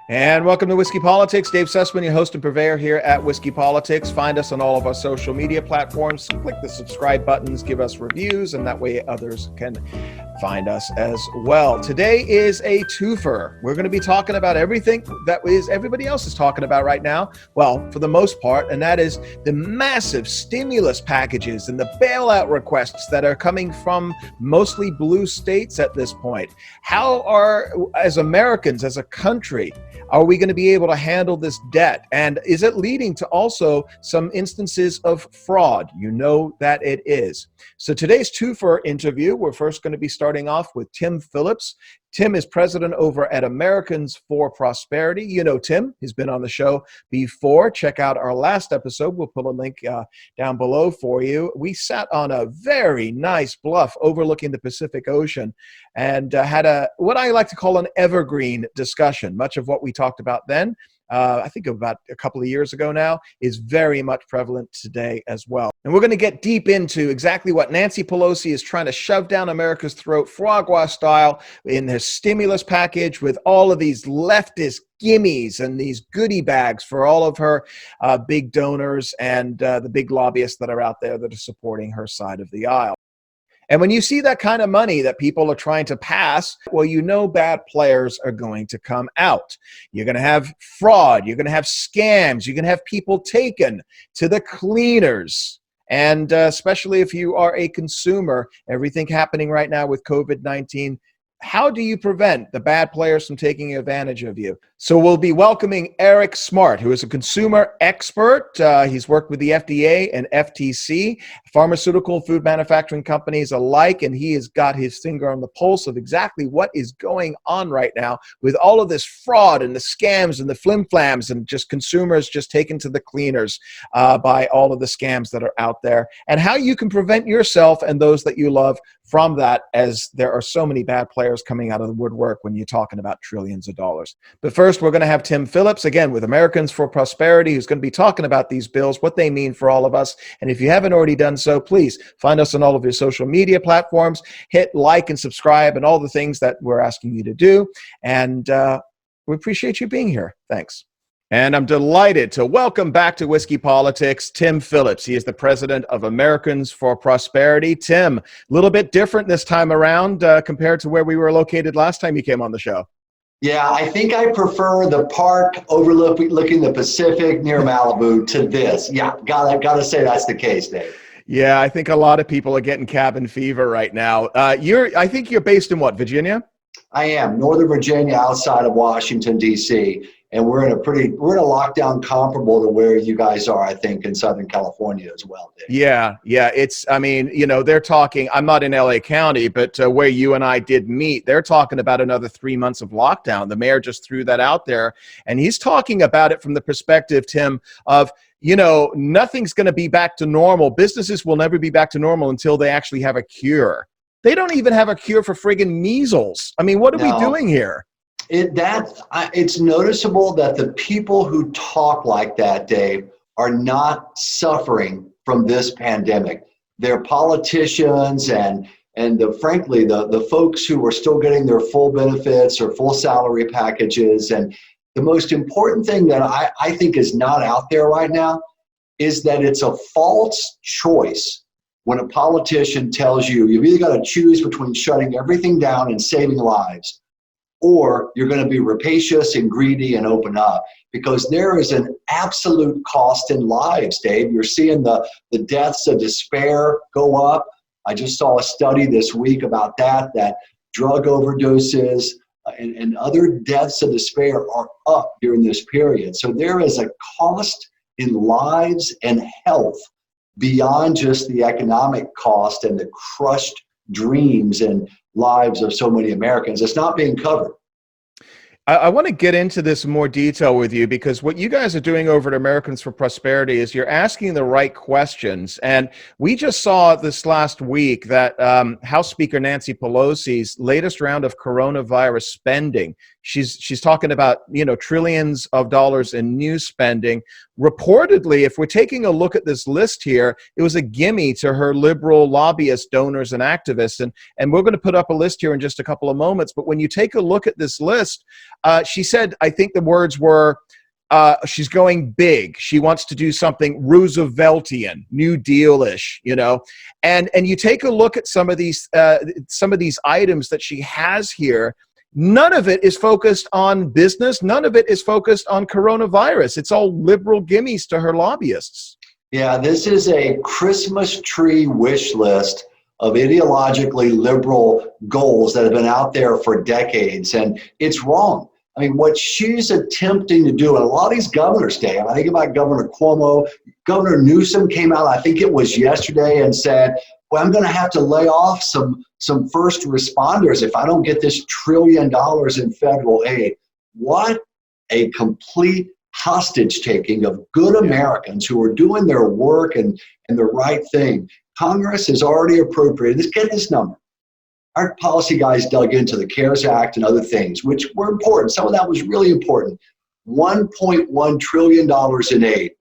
And welcome to Whiskey Politics. Dave Sussman, your host and purveyor here at Whiskey Politics. Find us on all of our social media platforms. Click the subscribe buttons, give us reviews, and that way others can find us as well. Today is a twofer. We're going to be talking about everything that is everybody else is talking about right now. Well, for the most part, and that is the massive stimulus packages and the bailout requests that are coming from mostly blue states at this point. How are, as Americans, as a country, are we going to be able to handle this debt? And is it leading to also some instances of fraud? You know that it is. So today's twofer interview, we're first going to be starting off with Tim Phillips. Tim is president over at Americans for Prosperity. You know Tim, he's been on the show before. Check out our last episode. We'll put a link down below for you. We sat on a very nice bluff overlooking the Pacific Ocean and had what I like to call an evergreen discussion. Much of what we talked about then, I think about a couple of years ago now, is very much prevalent today as well. And we're going to get deep into exactly what Nancy Pelosi is trying to shove down America's throat, foie gras style, in their stimulus package with all of these leftist gimmies and these goodie bags for all of her big donors and the big lobbyists that are out there that are supporting her side of the aisle. And when you see that kind of money that people are trying to pass, well, you know bad players are going to come out. You're going to have fraud. You're going to have scams. You're going to have people taken to the cleaners. And especially if you are a consumer, everything happening right now with COVID-19, how do you prevent the bad players from taking advantage of you? So we'll be welcoming Eric Smart, who is a consumer expert. He's worked with the FDA and FTC, pharmaceutical and food manufacturing companies alike, and he has got his finger on the pulse of exactly what is going on right now with all of this fraud and the scams and the flim-flams and just consumers just taken to the cleaners by all of the scams that are out there, and how you can prevent yourself and those that you love from that, as there are so many bad players coming out of the woodwork when you're talking about trillions of dollars. But first, we're going to have Tim Phillips, again, with Americans for Prosperity, who's going to be talking about these bills, what they mean for all of us. And if you haven't already done so, please find us on all of your social media platforms, hit like and subscribe and all the things that we're asking you to do. And we appreciate you being here. Thanks. And I'm delighted to welcome back to Whiskey Politics, Tim Phillips. He is the president of Americans for Prosperity. Tim, a little bit different this time around compared to where we were located last time you came on the show. Yeah, I think I prefer the park overlooking the Pacific near Malibu to this. Yeah, gotta say that's the case, Dave. Yeah, I think a lot of people are getting cabin fever right now. I think you're based in what, Virginia? I am Northern Virginia, outside of Washington D.C., and we're in a lockdown comparable to where you guys are, I think, in Southern California as well, Dave. Yeah. They're talking, I'm not in LA County, but where you and I did meet, they're talking about another 3 months of lockdown. The mayor just threw that out there, and he's talking about it from the perspective, Tim, of, nothing's going to be back to normal. Businesses will never be back to normal until they actually have a cure. They don't even have a cure for friggin' measles. I mean, what are we doing here? It's noticeable that the people who talk like that, Dave, are not suffering from this pandemic. They're politicians and frankly, the folks who are still getting their full benefits or full salary packages. And the most important thing that I think is not out there right now is that it's a false choice when a politician tells you you've either got to choose between shutting everything down and saving lives, or you're going to be rapacious and greedy and open up, because there is an absolute cost in lives, Dave. You're seeing the deaths of despair go up. I just saw a study this week about that drug overdoses and other deaths of despair are up during this period. So there is a cost in lives and health beyond just the economic cost and the crushed dreams and lives of so many Americans. It's not being covered. I want to get into this in more detail with you, because what you guys are doing over at Americans for Prosperity is you're asking the right questions. And we just saw this last week that House Speaker Nancy Pelosi's latest round of coronavirus spending, She's talking about, trillions of dollars in new spending. Reportedly, if we're taking a look at this list here, it was a gimme to her liberal lobbyist donors and activists. And we're going to put up a list here in just a couple of moments. But when you take a look at this list, she said, I think the words were, she's going big. She wants to do something Rooseveltian, New Deal-ish, And you take a look at some of these items that she has here. None of it is focused on business. None of it is focused on coronavirus. It's all liberal gimmies to her lobbyists. Yeah, this is a Christmas tree wish list of ideologically liberal goals that have been out there for decades, and it's wrong. I mean, what she's attempting to do, and a lot of these governors, Dave, I think about Governor Cuomo, Governor Newsom came out, I think it was yesterday, and said, well, I'm going to have to lay off some first responders if I don't get this $1 trillion in federal aid. What a complete hostage taking of good Americans who are doing their work and the right thing. Congress has already appropriated, let's get this number. Our policy guys dug into the CARES Act and other things, which were important. Some of that was really important. $1.1 trillion in aid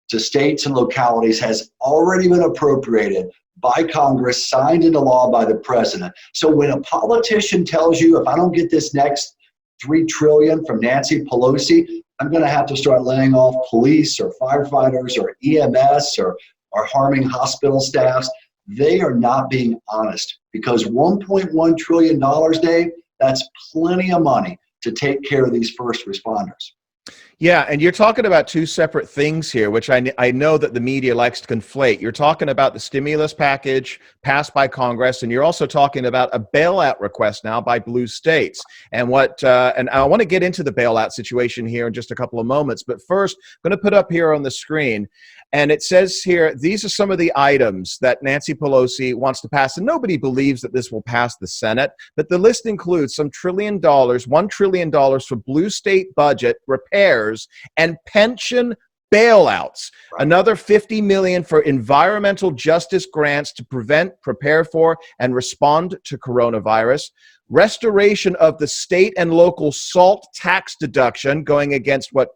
to states and localities has already been appropriated by Congress, signed into law by the president. So when a politician tells you, if I don't get this next $3 trillion from Nancy Pelosi, I'm going to have to start laying off police or firefighters or EMS or harming hospital staffs, they are not being honest, because $1.1 trillion, Dave, that's plenty of money to take care of these first responders. Yeah, and you're talking about two separate things here, which I know that the media likes to conflate. You're talking about the stimulus package passed by Congress, and you're also talking about a bailout request now by blue states. And and I want to get into the bailout situation here in just a couple of moments. But first, I'm going to put up here on the screen, and it says here, these are some of the items that Nancy Pelosi wants to pass. And nobody believes that this will pass the Senate, but the list includes some $1 trillion for blue state budget repairs and pension bailouts, right. Another $50 million for environmental justice grants to prevent, prepare for, and respond to coronavirus. Restoration of the state and local SALT tax deduction, going against what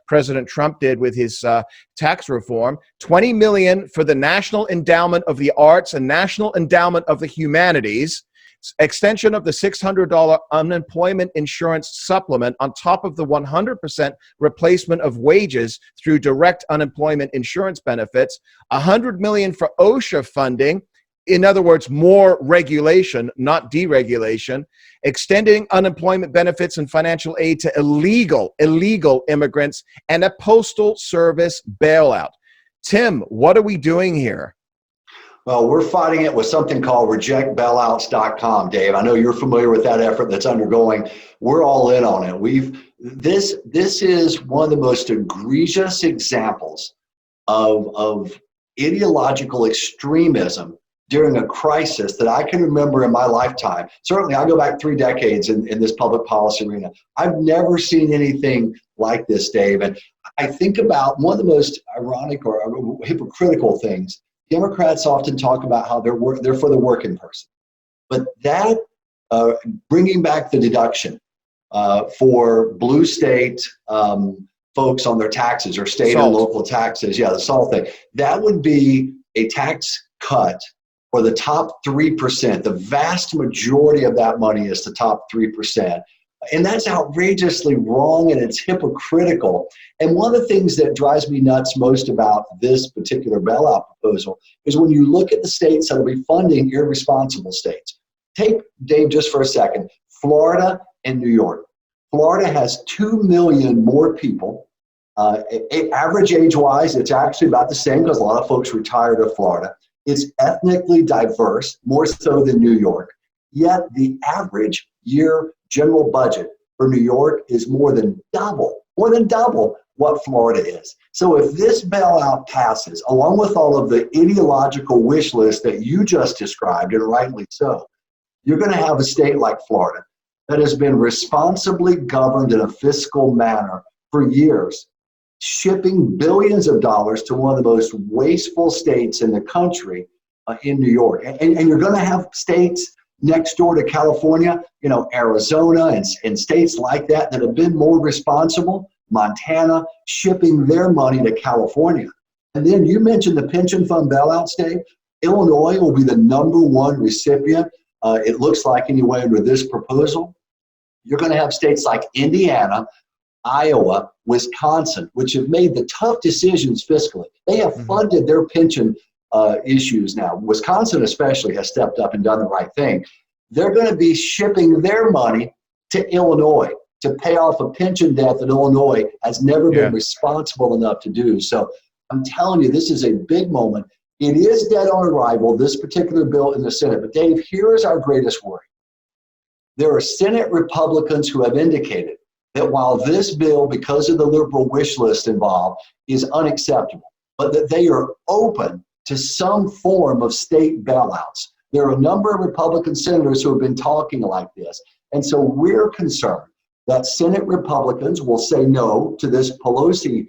President Trump did with his tax reform. $20 million for the National Endowment of the Arts and National Endowment of the Humanities. Extension of the $600 unemployment insurance supplement on top of the 100% replacement of wages through direct unemployment insurance benefits. $100 million for OSHA funding. In other words, more regulation, not deregulation. Extending unemployment benefits and financial aid to illegal immigrants, and a postal service bailout. Tim, what are we doing here? Well, we're fighting it with something called rejectbailouts.com, Dave. I know you're familiar with that effort that's undergoing. We're all in on it. This is one of the most egregious examples of ideological extremism during a crisis that I can remember in my lifetime. Certainly, I go back 3 decades in this public policy arena. I've never seen anything like this, Dave. And I think about one of the most ironic or hypocritical things. Democrats often talk about how they're for the working person. But that, bringing back the deduction for blue state folks on their taxes or state and local taxes, the SALT thing, that would be a tax cut for the top 3%. The vast majority of that money is the top 3%. And that's outrageously wrong, and it's hypocritical. And one of the things that drives me nuts most about this particular bailout proposal is when you look at the states that will be funding irresponsible states. Take, Dave, just for a second, Florida and New York. Florida has 2 million more people. Average age-wise, it's actually about the same because a lot of folks retired to Florida. It's ethnically diverse, more so than New York. Yet the average year general budget for New York is more than double what Florida is. So if this bailout passes, along with all of the ideological wish list that you just described, and rightly so, you're going to have a state like Florida that has been responsibly governed in a fiscal manner for years, shipping billions of dollars to one of the most wasteful states in the country, in New York. And you're going to have states next door to California, Arizona and states like that have been more responsible, Montana, shipping their money to California. And then you mentioned the pension fund bailouts, Dave. Illinois will be the #1 recipient, it looks like anyway, under this proposal. You're going to have states like Indiana, Iowa, Wisconsin, which have made the tough decisions fiscally. They have funded their pension issues now. Wisconsin especially has stepped up and done the right thing. They're going to be shipping their money to Illinois to pay off a pension debt that Illinois has never been responsible enough to do. So I'm telling you, this is a big moment. It is dead on arrival, this particular bill in the Senate. But Dave, here is our greatest worry. There are Senate Republicans who have indicated that while this bill, because of the liberal wish list involved, is unacceptable, but that they are open to some form of state bailouts. There are a number of Republican senators who have been talking like this. And so we're concerned that Senate Republicans will say no to this Pelosi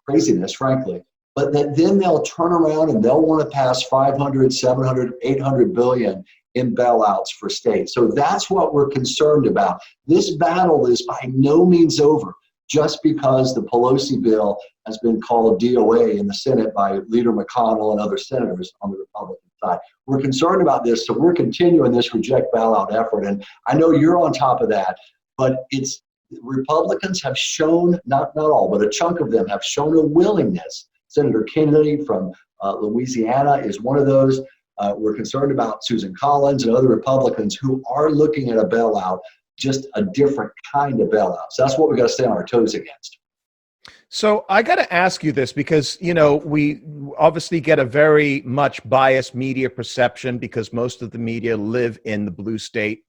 craziness, frankly, but that then they'll turn around and they'll want to pass 500, 700, 800 billion in bailouts for states. So that's what we're concerned about. This battle is by no means over just because the Pelosi bill has been called DOA in the Senate by Leader McConnell and other senators on the Republican side. We're concerned about this, so we're continuing this reject bailout effort. And I know you're on top of that, but it's Republicans have shown, not all, but a chunk of them have shown a willingness. Senator Kennedy from Louisiana is one of those. We're concerned about Susan Collins and other Republicans who are looking at a bailout, just a different kind of bailout. So that's what we got to stay on our toes against. So I got to ask you this because, we obviously get a very much biased media perception because most of the media live in the blue state,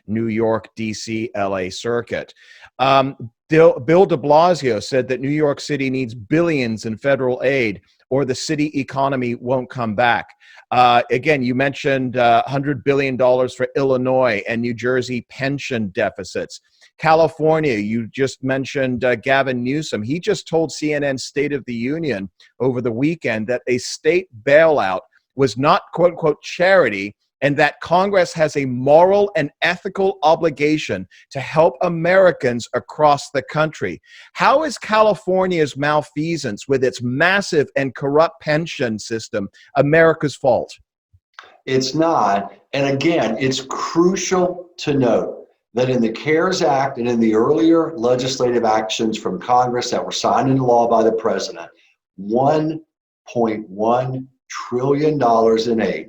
New York, DC, LA circuit. Bill de Blasio said that New York City needs billions in federal aid or the city economy won't come back. Again, you mentioned $100 billion for Illinois and New Jersey pension deficits. California, you just mentioned Gavin Newsom. He just told CNN State of the Union over the weekend that a state bailout was not, quote unquote, charity, and that Congress has a moral and ethical obligation to help Americans across the country. How is California's malfeasance with its massive and corrupt pension system America's fault? It's not. And again, it's crucial to note that in the CARES Act and in the earlier legislative actions from Congress that were signed into law by the president, $1.1 trillion in aid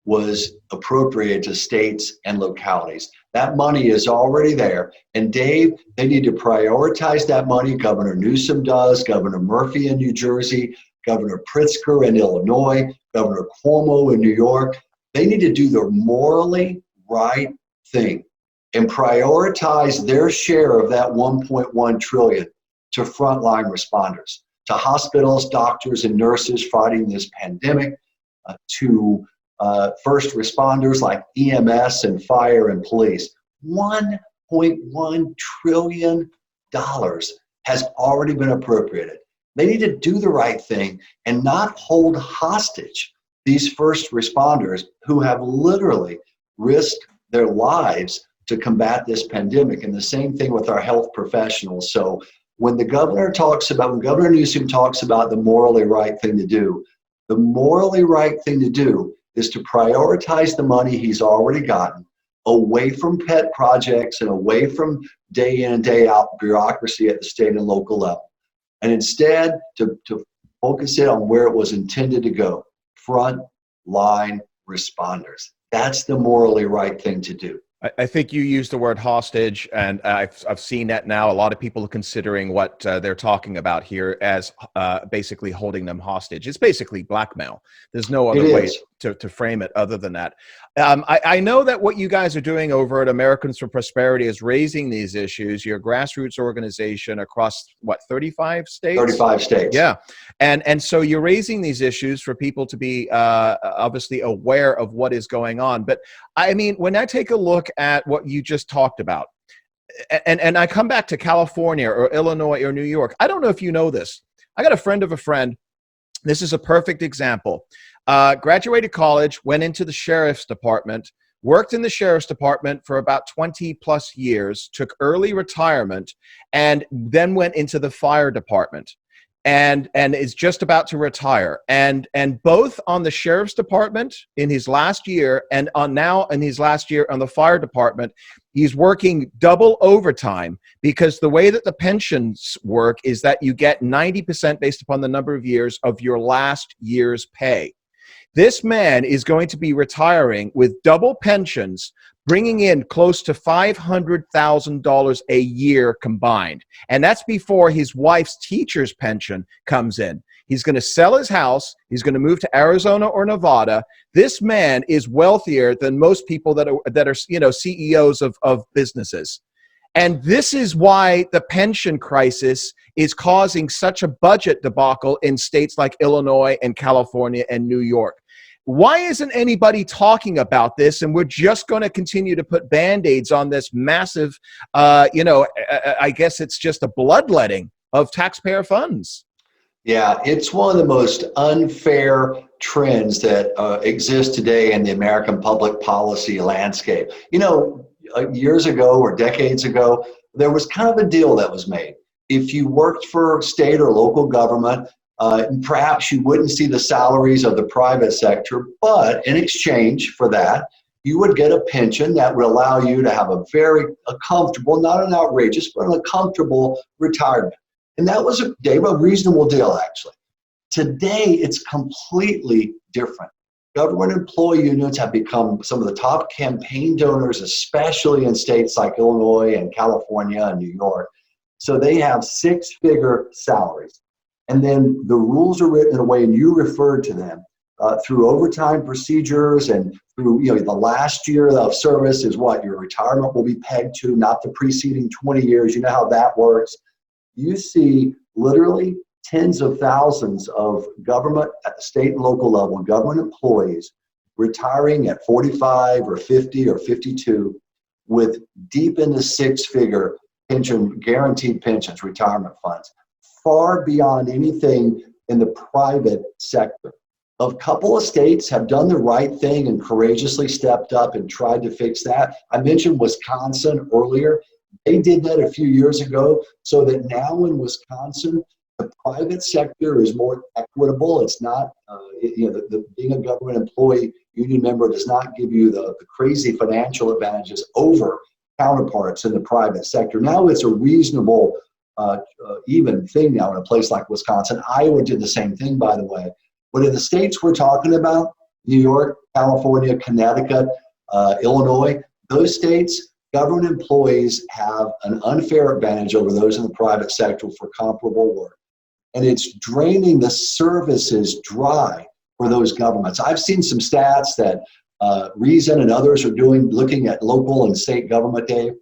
was appropriated to states and localities. That money is already there. And Dave, they need to prioritize that money. Governor Newsom does, Governor Murphy in New Jersey, Governor Pritzker in Illinois, Governor Cuomo in New York. They need to do the morally right thing and prioritize their share of that 1.1 trillion to frontline responders, to hospitals, doctors, and nurses fighting this pandemic, to first responders like EMS and fire and police. $1.1 trillion has already been appropriated. They need to do the right thing and not hold hostage these first responders who have literally risked their lives to combat this pandemic. And the same thing with our health professionals. So when Governor Newsom talks about the morally right thing to do, the morally right thing to do is to prioritize the money he's already gotten away from pet projects and away from day in and day out bureaucracy at the state and local level. And instead to focus it on where it was intended to go, front line responders. That's the morally right thing to do. I think you used the word hostage, and I've seen that now. A lot of people are considering what they're talking about here as basically holding them hostage. It's basically blackmail. There's no other way to frame it other than that. I know that what you guys are doing over at Americans for Prosperity is raising these issues. Your grassroots organization across, 35 states? 35 states. Yeah. And so you're raising these issues for people to be obviously aware of what is going on. But I mean, when I take a look at what you just talked about, and I come back to California or Illinois or New York, I don't know if you know this. I got a friend of a friend. This is a perfect example. Graduated college, went into the sheriff's department, worked in the sheriff's department for about 20 plus years, took early retirement, and then went into the fire department and is just about to retire. And both on the sheriff's department in his last year and on now in his last year on the fire department, he's working double overtime because the way that the pensions work is that you get 90% based upon the number of years of your last year's pay. This man is going to be retiring with double pensions, bringing in close to $500,000 a year combined. And that's before his wife's teacher's pension comes in. He's going to sell his house. He's going to move to Arizona or Nevada. This man is wealthier than most people that are CEOs of businesses. And this is why the pension crisis is causing such a budget debacle in states like Illinois and California and New York. Why isn't anybody talking about this? And we're just going to continue to put Band-Aids on this massive, I guess it's just a bloodletting of taxpayer funds. Yeah, it's one of the most unfair trends that exist today in the American public policy landscape. Years ago or decades ago, there was kind of a deal that was made. If you worked for state or local government, perhaps you wouldn't see the salaries of the private sector, but in exchange for that, you would get a pension that would allow you to have a comfortable, not an outrageous, but a comfortable retirement. And that was a reasonable deal, actually. Today, it's completely different. Government employee unions have become some of the top campaign donors, especially in states like Illinois and California and New York. So they have six-figure salaries. And then the rules are written in a way, and you referred to them, through overtime procedures and through, the last year of service is what your retirement will be pegged to, not the preceding 20 years. You know how that works. You see literally tens of thousands of government at the state and local level, government employees retiring at 45 or 50 or 52 with deep into six-figure pension, guaranteed pensions, retirement funds, far beyond anything in the private sector. A couple of states have done the right thing and courageously stepped up and tried to fix that. I mentioned Wisconsin earlier. They did that a few years ago so that now in Wisconsin, the private sector is more equitable. It's not, being a government employee union member does not give you the crazy financial advantages over counterparts in the private sector. Now it's a reasonable, even thing now in a place like Wisconsin. Iowa did the same thing, by the way. But in the states we're talking about, New York, California, Connecticut, Illinois, those states, government employees have an unfair advantage over those in the private sector for comparable work. And it's draining the services dry for those governments. I've seen some stats that Reason and others are looking at local and state government, Dave.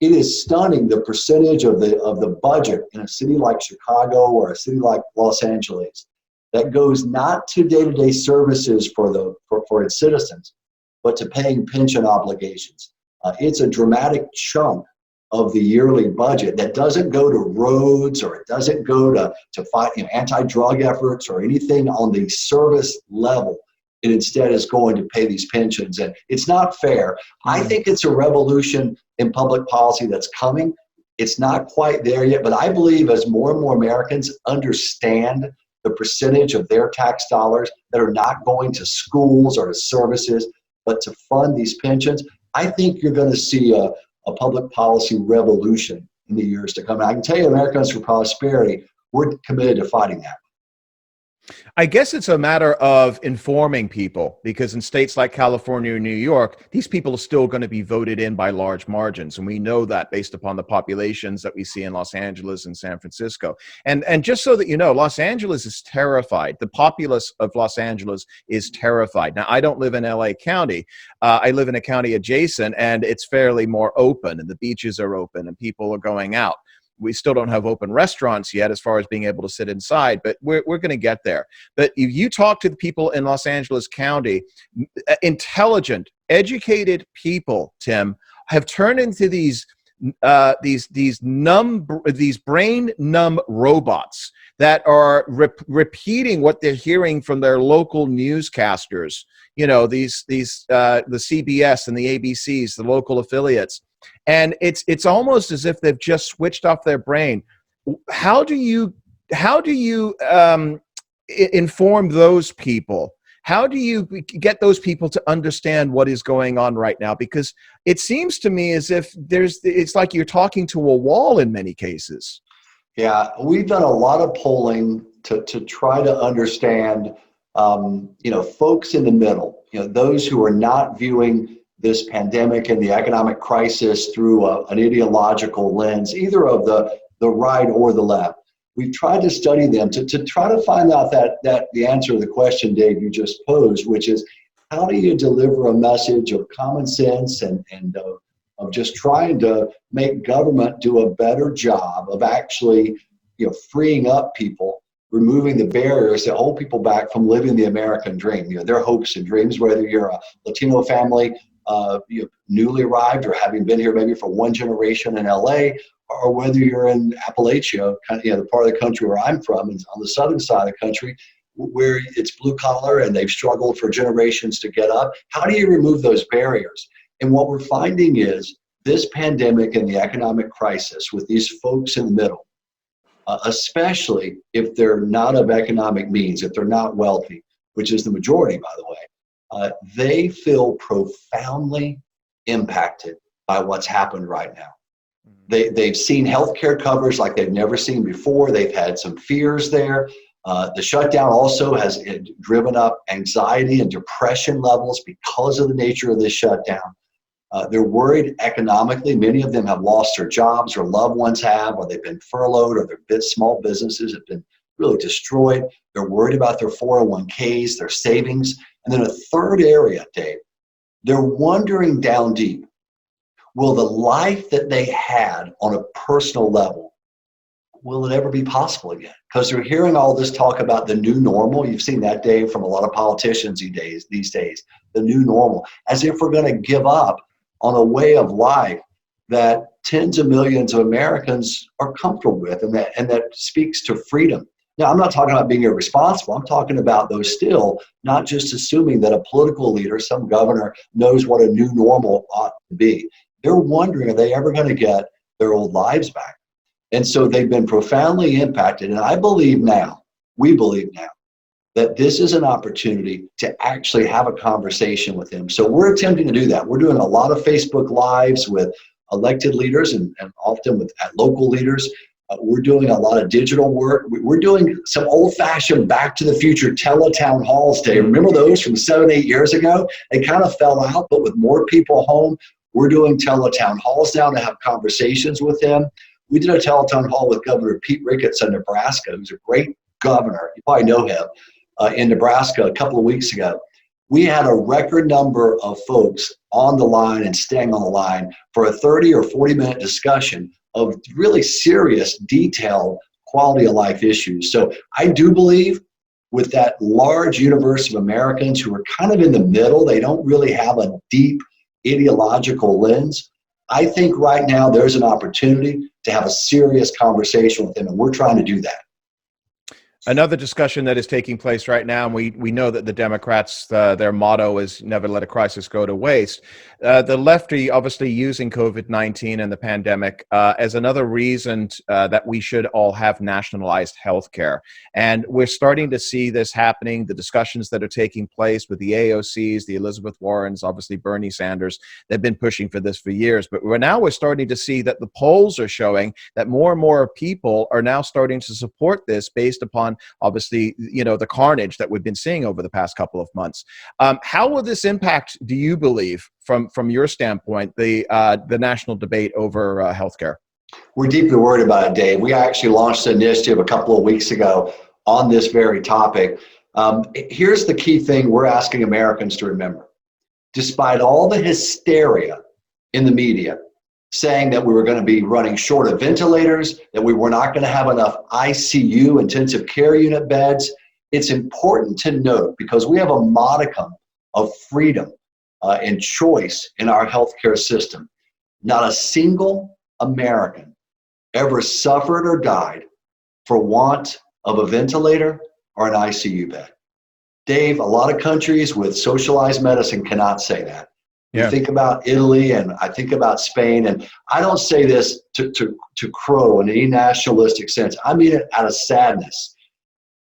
It is stunning the percentage of the budget in a city like Chicago or a city like Los Angeles that goes not to day-to-day services for its citizens, but to paying pension obligations. It's a dramatic chunk of the yearly budget that doesn't go to roads, or it doesn't go to fight anti-drug efforts or anything on the service level. It instead is going to pay these pensions, and it's not fair. I think it's a revolution in public policy that's coming. It's not quite there yet, but I believe as more and more Americans understand the percentage of their tax dollars that are not going to schools or to services, but to fund these pensions, I think you're going to see a public policy revolution in the years to come. And I can tell you, Americans for Prosperity, we're committed to fighting that. I guess it's a matter of informing people, because in states like California and New York, these people are still going to be voted in by large margins. And we know that based upon the populations that we see in Los Angeles and San Francisco. And just so that you know, Los Angeles is terrified. The populace of Los Angeles is terrified. Now, I don't live in LA County. I live in a county adjacent, and it's fairly more open, and the beaches are open and people are going out. We still don't have open restaurants yet as far as being able to sit inside, but we're going to get there. But if you talk to the people in Los Angeles County, intelligent, educated people, Tim, have turned into these these brain numb robots that are repeating what they're hearing from their local newscasters. You know, the CBS and the ABCs, the local affiliates, and it's almost as if they've just switched off their brain. How do you inform those people? How do you get those people to understand what is going on right now? Because it seems to me as if it's like you're talking to a wall in many cases. Yeah, we've done a lot of polling to try to understand, folks in the middle, those who are not viewing this pandemic and the economic crisis through an ideological lens, either of the right or the left. We've tried to study them to try to find out that the answer to the question, Dave, you just posed, which is how do you deliver a message of common sense and of just trying to make government do a better job of actually, freeing up people, removing the barriers that hold people back from living the American dream. Their hopes and dreams, whether you're a Latino family, newly arrived or having been here maybe for one generation in LA, or whether you're in Appalachia, the part of the country where I'm from, and on the southern side of the country, where it's blue collar and they've struggled for generations to get up. How do you remove those barriers? And what we're finding is this pandemic and the economic crisis with these folks in the middle, especially if they're not of economic means, if they're not wealthy, which is the majority, by the way, they feel profoundly impacted by what's happened right now. They've seen healthcare coverage like they've never seen before. They've had some fears there. The shutdown also has driven up anxiety and depression levels because of the nature of this shutdown. They're worried economically. Many of them have lost their jobs, or loved ones have, or they've been furloughed, or their small businesses have been really destroyed. They're worried about their 401ks, their savings. And then a third area, Dave, they're wondering down deep, will the life that they had on a personal level, will it ever be possible again? Because they're hearing all this talk about the new normal. You've seen that, Dave, from a lot of politicians these days, the new normal, as if we're going to give up on a way of life that tens of millions of Americans are comfortable with, and that speaks to freedom. Now, I'm not talking about being irresponsible. I'm talking about, though, still not just assuming that a political leader, some governor, knows what a new normal ought to be. They're wondering, are they ever going to get their old lives back? And so they've been profoundly impacted. And we believe now, that this is an opportunity to actually have a conversation with them. So we're attempting to do that. We're doing a lot of Facebook Lives with elected leaders and often with local leaders. We're doing a lot of digital work. We're doing some old-fashioned Back to the Future teletown halls, Dave. Remember those from 7-8 years ago? They kind of fell out, but with more people home, we're doing teletown halls now to have conversations with them. We did a teletown hall with Governor Pete Ricketts of Nebraska, who's a great governor. You probably know him, in Nebraska a couple of weeks ago. We had a record number of folks on the line and staying on the line for a 30 or 40-minute discussion of really serious, detailed quality of life issues. So I do believe with that large universe of Americans who are kind of in the middle, they don't really have a deep ideological lens. I think right now there's an opportunity to have a serious conversation with them, and we're trying to do that. Another discussion that is taking place right now, and we know that the Democrats, their motto is never let a crisis go to waste. The left are obviously using COVID-19 and the pandemic as another reason that we should all have nationalized health care. And we're starting to see this happening, the discussions that are taking place with the AOCs, the Elizabeth Warrens, obviously Bernie Sanders. They've been pushing for this for years. But we're starting to see that the polls are showing that more and more people are now starting to support this based upon obviously, the carnage that we've been seeing over the past couple of months. How will this impact, do you believe, from your standpoint, the national debate over healthcare? We're deeply worried about it, Dave. We actually launched an initiative a couple of weeks ago on this very topic. Here's the key thing we're asking Americans to remember. Despite all the hysteria in the media, saying that we were going to be running short of ventilators, that we were not going to have enough ICU, intensive care unit beds. It's important to note, because we have a modicum of freedom and choice in our healthcare system. Not a single American ever suffered or died for want of a ventilator or an ICU bed. Dave, a lot of countries with socialized medicine cannot say that. Yeah. You think about Italy and I think about Spain, and I don't say this to crow in any nationalistic sense. I mean it out of sadness.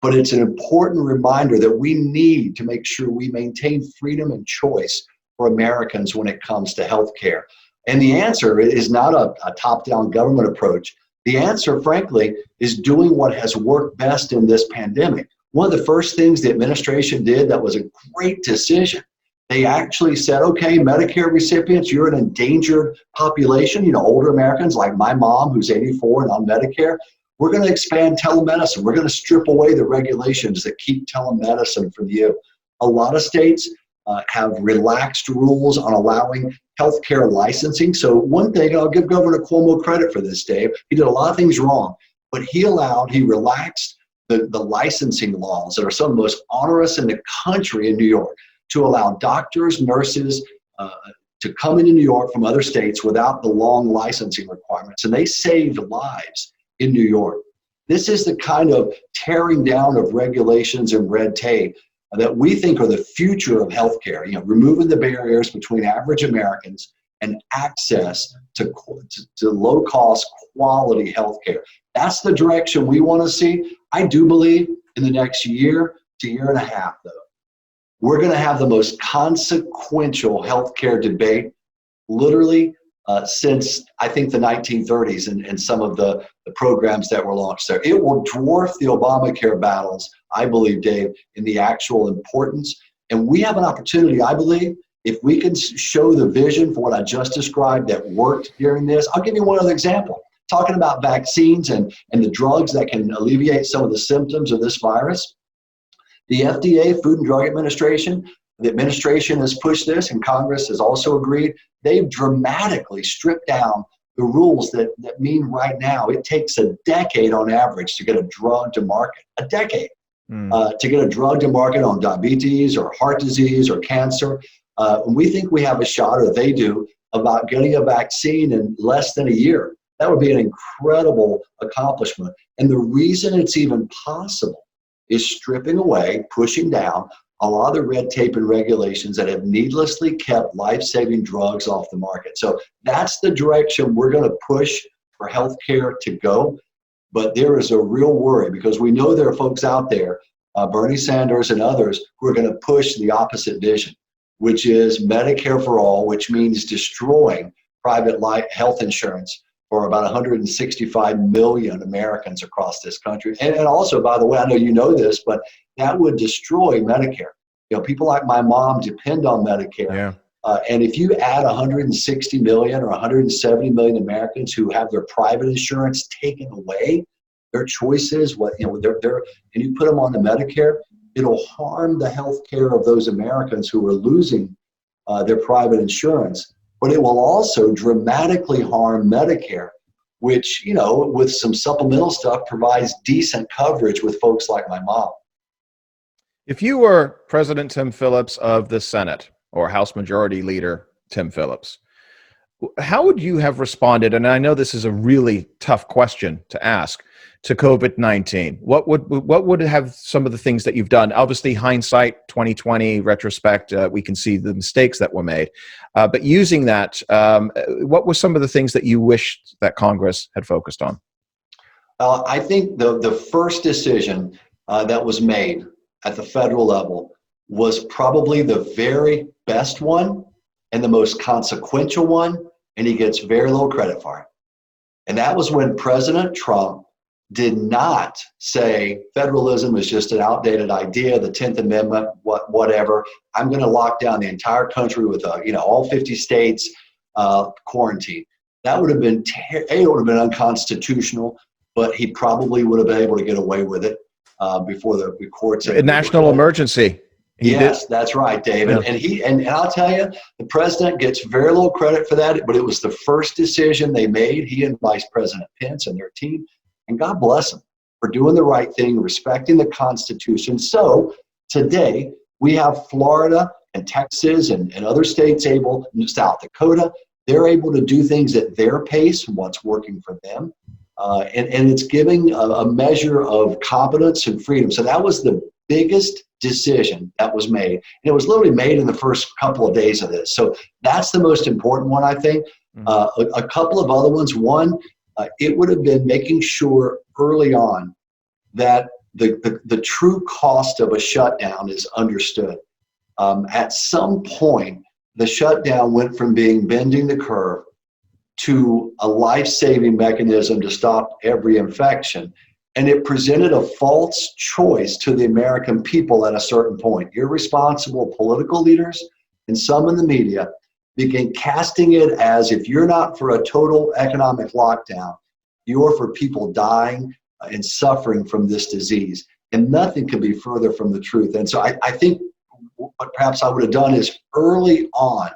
But it's an important reminder that we need to make sure we maintain freedom and choice for Americans when it comes to healthcare. And the answer is not a top-down government approach. The answer, frankly, is doing what has worked best in this pandemic. One of the first things the administration did that was a great decision, they actually said, okay, Medicare recipients, you're an endangered population, you know, older Americans like my mom who's 84 and on Medicare. We're going to expand telemedicine. We're going to strip away the regulations that keep telemedicine from you. A lot of states have relaxed rules on allowing healthcare licensing. So one thing, I'll give Governor Cuomo credit for this, Dave. He did a lot of things wrong, but he relaxed the licensing laws that are some of the most onerous in the country in New York to allow doctors, nurses to come into New York from other states without the long licensing requirements. And they saved lives in New York. This is the kind of tearing down of regulations and red tape that we think are the future of healthcare, you know, removing the barriers between average Americans and access to low-cost, quality healthcare. That's the direction we want to see. I do believe in the next year to year and a half, though, we're going to have the most consequential healthcare debate literally since, I think, the 1930s and some of the programs that were launched there. It will dwarf the Obamacare battles, I believe, Dave, in the actual importance. And we have an opportunity, I believe, if we can show the vision for what I just described that worked during this. I'll give you one other example. Talking about vaccines and the drugs that can alleviate some of the symptoms of this virus. The FDA, Food and Drug Administration, the administration has pushed this, and Congress has also agreed. They've dramatically stripped down the rules that mean right now it takes a decade on average to get a drug to market. A decade to get a drug to market on diabetes or heart disease or cancer. We think we have a shot, or they do, about getting a vaccine in less than a year. That would be an incredible accomplishment. And the reason it's even possible is stripping away, pushing down a lot of the red tape and regulations that have needlessly kept life-saving drugs off the market. So that's the direction we're going to push for healthcare to go. But there is a real worry because we know there are folks out there, Bernie Sanders and others, who are going to push the opposite vision, which is Medicare for all, which means destroying private health insurance for about 165 million Americans across this country. And also, by the way, I know you know this, but that would destroy Medicare. You know, people like my mom depend on Medicare. Yeah. And if you add 160 million or 170 million Americans who have their private insurance taken away, their choices, and you put them on the Medicare, it'll harm the health care of those Americans who are losing their private insurance. But it will also dramatically harm Medicare, which, you know, with some supplemental stuff provides decent coverage with folks like my mom. If you were President Tim Phillips of the Senate or House Majority Leader Tim Phillips, how would you have responded? And I know this is a really tough question to ask, to COVID-19. What would have some of the things that you've done? Obviously, hindsight, 2020, retrospect, we can see the mistakes that were made. But using that, what were some of the things that you wished that Congress had focused on? I think the first decision that was made at the federal level was probably the very best one and the most consequential one, and he gets very little credit for it. And that was when President Trump did not say federalism is just an outdated idea, the 10th Amendment, whatever. I'm going to lock down the entire country with all 50 states quarantine. That would have been it would have been unconstitutional, but he probably would have been able to get away with it before the courts. A national emergency. Yes, that's right, David. Yeah. And I'll tell you, the president gets very little credit for that, but it was the first decision they made, he and Vice President Pence and their team. And God bless them for doing the right thing, respecting the Constitution. So today we have Florida and Texas and other states South Dakota, They're able to do things at their pace and what's working for them. And it's giving a measure of competence and freedom. So that was the biggest decision that was made. And it was literally made in the first couple of days of this. So that's the most important one, I think. A couple of other ones. One, it would have been making sure early on that the true cost of a shutdown is understood. At some point, the shutdown went from being bending the curve to a life-saving mechanism to stop every infection. And it presented a false choice to the American people at a certain point. Irresponsible political leaders and some in the media began casting it as, if you're not for a total economic lockdown, you're for people dying and suffering from this disease. And nothing could be further from the truth. And so I think what perhaps I would have done is early on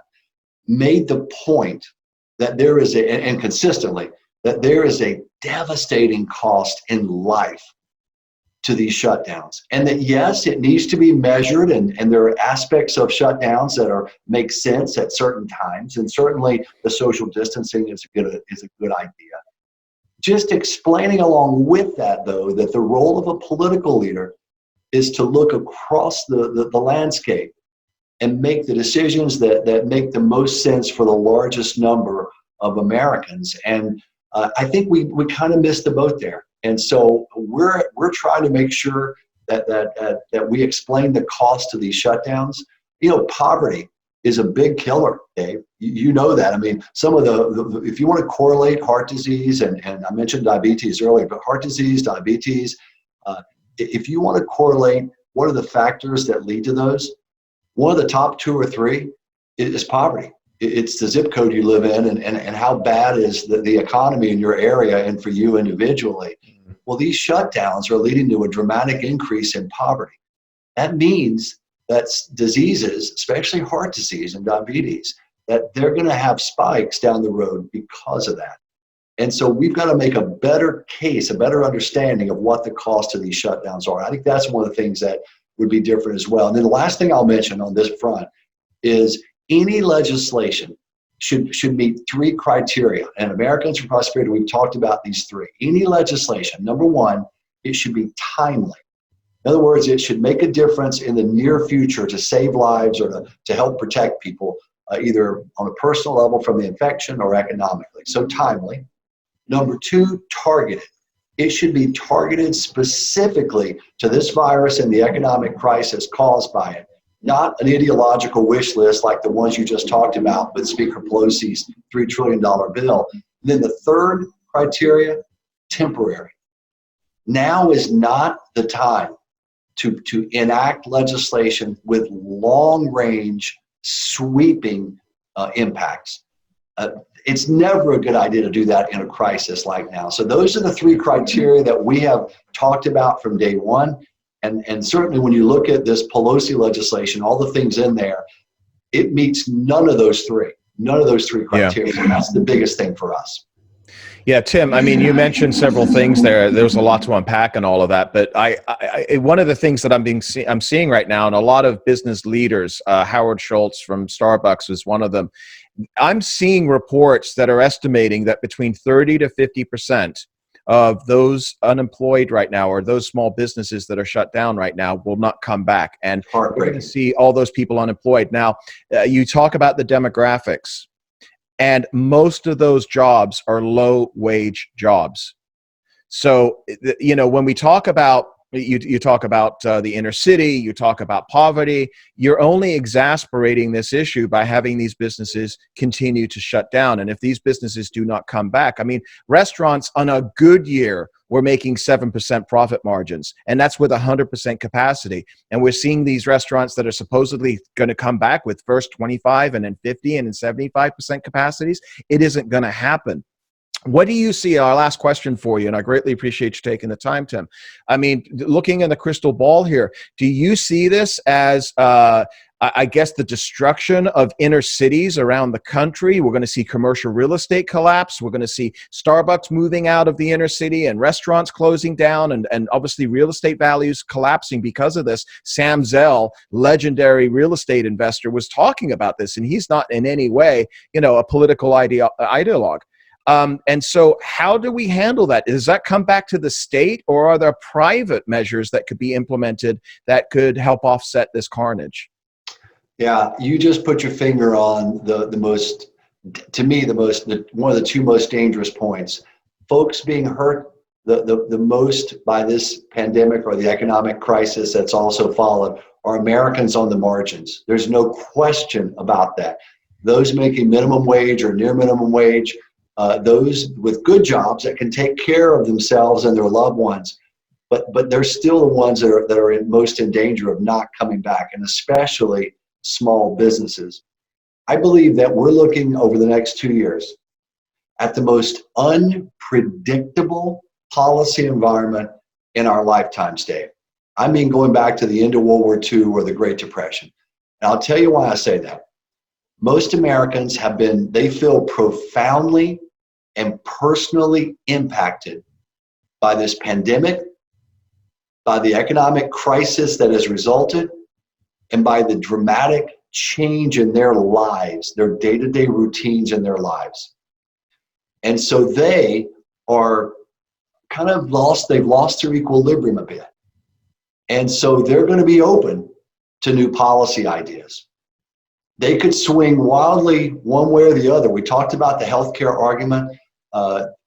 made the point that there is and consistently, that there is a devastating cost in life to these shutdowns. And that, yes, it needs to be measured, and there are aspects of shutdowns that make sense at certain times. And certainly the social distancing is a good idea. Just explaining along with that, though, that the role of a political leader is to look across the landscape and make the decisions that make the most sense for the largest number of Americans. And I think we kind of missed the boat there. And so we're trying to make sure that we explain the cost of these shutdowns. You know, poverty is a big killer, Dave. You know that. I mean, some of the if you want to correlate heart disease, and I mentioned diabetes earlier, but heart disease, diabetes, if you want to correlate what are the factors that lead to those, one of the top 2 or 3 is poverty. It's the zip code you live in, and how bad is the economy in your area and for you individually. Well, these shutdowns are leading to a dramatic increase in poverty. That means that diseases, especially heart disease and diabetes, that they're going to have spikes down the road because of that. And so we've got to make a better case, a better understanding of what the cost of these shutdowns are. I think that's one of the things that would be different as well. And then the last thing I'll mention on this front is any legislation should meet 3 criteria. And Americans for Prosperity, we've talked about these 3. Any legislation, number 1, it should be timely. In other words, it should make a difference in the near future to save lives or to help protect people, either on a personal level from the infection or economically. So timely. Number 2, targeted. It should be targeted specifically to this virus and the economic crisis caused by it, not an ideological wish list like the ones you just talked about with Speaker Pelosi's $3 trillion bill. And then the 3rd criteria, temporary. Now is not the time to enact legislation with long-range, sweeping impacts. It's never a good idea to do that in a crisis like now. So those are the 3 criteria that we have talked about from day one. And certainly when you look at this Pelosi legislation, all the things in there, it meets none of those 3. None of those 3 criteria. Yeah. And that's the biggest thing for us. Yeah, Tim, I mean, you mentioned several things there. There's a lot to unpack and all of that. But one of the things that I'm seeing right now, and a lot of business leaders, Howard Schultz from Starbucks is one of them. I'm seeing reports that are estimating that between 30 to 50% of those unemployed right now, or those small businesses that are shut down right now, will not come back. And we're going to see all those people unemployed. Now, you talk about the demographics. And most of those jobs are low-wage jobs. So, you know, when we talk about, you talk about the inner city, you talk about poverty, you're only exacerbating this issue by having these businesses continue to shut down. And if these businesses do not come back, I mean, restaurants on a good year were making 7% profit margins, and that's with 100% capacity. And we're seeing these restaurants that are supposedly going to come back with first 25 and then 50 and then 75% capacities. It isn't going to happen. What do you see? Our last question for you, and I greatly appreciate you taking the time, Tim. I mean, looking in the crystal ball here, do you see this as I guess, the destruction of inner cities around the country. We're going to see commercial real estate collapse. We're going to see Starbucks moving out of the inner city and restaurants closing down, and obviously real estate values collapsing because of this. Sam Zell, legendary real estate investor, was talking about this, and he's not in any way, a political ideologue. And so how do we handle that? Does that come back to the state, or are there private measures that could be implemented that could help offset this carnage? Yeah, you just put your finger on the most, to me, one of the two most dangerous points. Folks being hurt the most by this pandemic or the economic crisis that's also followed are Americans on the margins. There's no question about that. Those making minimum wage or near minimum wage, those with good jobs that can take care of themselves and their loved ones, but they're still the ones that are most in danger of not coming back, and especially small businesses. I believe that we're looking over the next 2 years at the most unpredictable policy environment in our lifetimes, Dave. I mean, going back to the end of World War II or the Great Depression. And I'll tell you why I say that. Most Americans they feel profoundly and personally impacted by this pandemic, by the economic crisis that has resulted, and by the dramatic change in their lives, their day-to-day routines in their lives. And so they are kind of they've lost their equilibrium a bit. And so they're going to be open to new policy ideas. They could swing wildly one way or the other. We talked about the healthcare argument,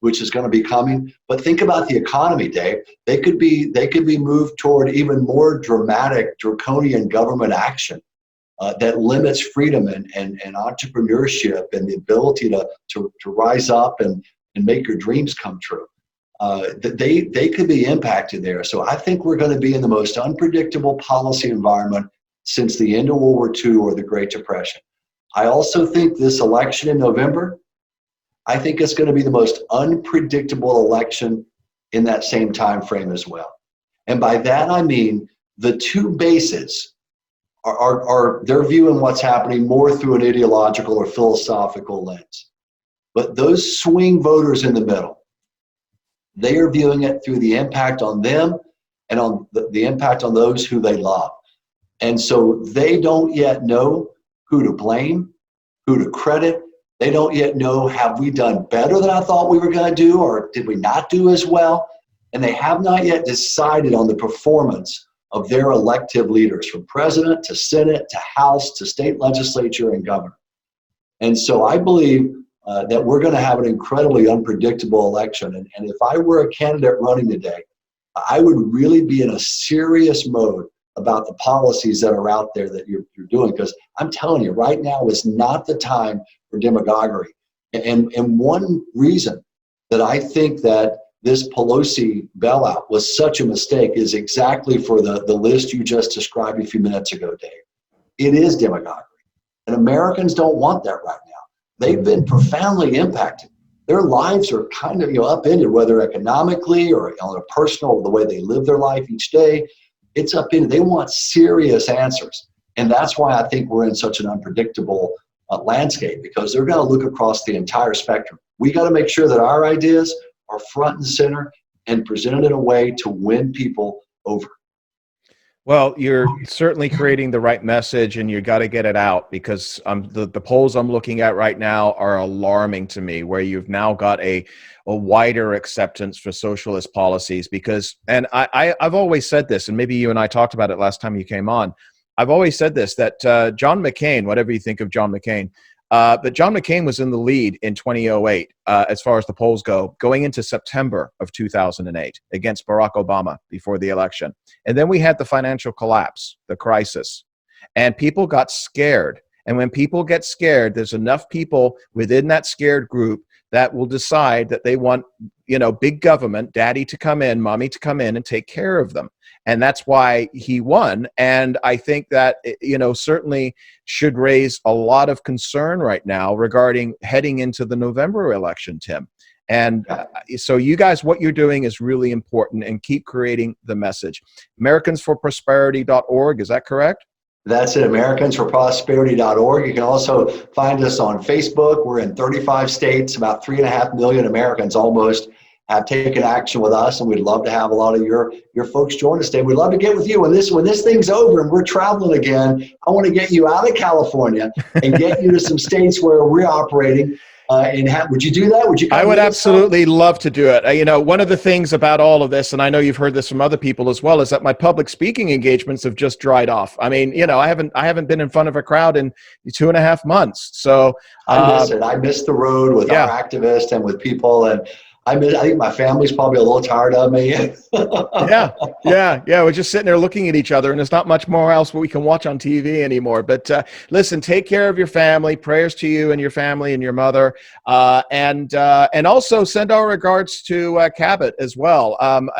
which is going to be coming. But think about the economy, Dave. They could be moved toward even more dramatic, draconian government action that limits freedom and entrepreneurship and the ability to rise up and make your dreams come true. They could be impacted there. So I think we're going to be in the most unpredictable policy environment since the end of World War II or the Great Depression. I also think this election in November, I think it's going to be the most unpredictable election in that same time frame as well. And by that I mean the two bases are they're viewing what's happening more through an ideological or philosophical lens. But those swing voters in the middle, they are viewing it through the impact on them and on the impact on those who they love. And so they don't yet know who to blame, who to credit. They don't yet know, have we done better than I thought we were going to do, or did we not do as well? And they have not yet decided on the performance of their elective leaders, from president to Senate to House to state legislature and governor. And so I believe that we're going to have an incredibly unpredictable election. And if I were a candidate running today, I would really be in a serious mode about the policies that are out there that you're doing, because I'm telling you, right now is not the time for demagoguery. And one reason that I think that this Pelosi bailout was such a mistake is exactly for the list you just described a few minutes ago, Dave. It is demagoguery. And Americans don't want that right now. They've been profoundly impacted. Their lives are kind of upended, whether economically or on a personal, the way they live their life each day. It's upended. They want serious answers. And that's why I think we're in such an unpredictable landscape, because they're going to look across the entire spectrum. We got to make sure that our ideas are front and center and presented in a way to win people over. Well, you're certainly creating the right message, and you got to get it out, because the polls I'm looking at right now are alarming to me, where you've now got a wider acceptance for socialist policies. Because, and I've always said this, and maybe you and I talked about it last time you came on, I've always said this, that John McCain, whatever you think of John McCain, but John McCain was in the lead in 2008 as far as the polls go, going into September of 2008 against Barack Obama before the election. And then we had the financial collapse, the crisis, and people got scared. And when people get scared, there's enough people within that scared group that will decide that they want, big government, daddy to come in, mommy to come in and take care of them. And that's why he won. And I think that, certainly should raise a lot of concern right now regarding heading into the November election, Tim. And so you guys, what you're doing is really important, and keep creating the message. AmericansForProsperity.org, is that correct? That's at americansforprosperity.org. You can also find us on Facebook. We're in 35 states. About 3.5 million Americans almost have taken action with us, and we'd love to have a lot of your folks join us today. We'd love to get with you when this thing's over and we're traveling again. I want to get you out of California and get you to some states where we're operating. Would you do that? Would you come? I would absolutely love to do it. You know, one of the things about all of this, and I know you've heard this from other people as well, is that my public speaking engagements have just dried off. I mean, you know, I haven't been in front of a crowd in 2.5 months. So I miss it. I miss the road with our activists and with people, and I think my family's probably a little tired of me. Yeah. We're just sitting there looking at each other, and there's not much more else we can watch on TV anymore. But listen, take care of your family. Prayers to you and your family and your mother, and also send our regards to Cabot as well.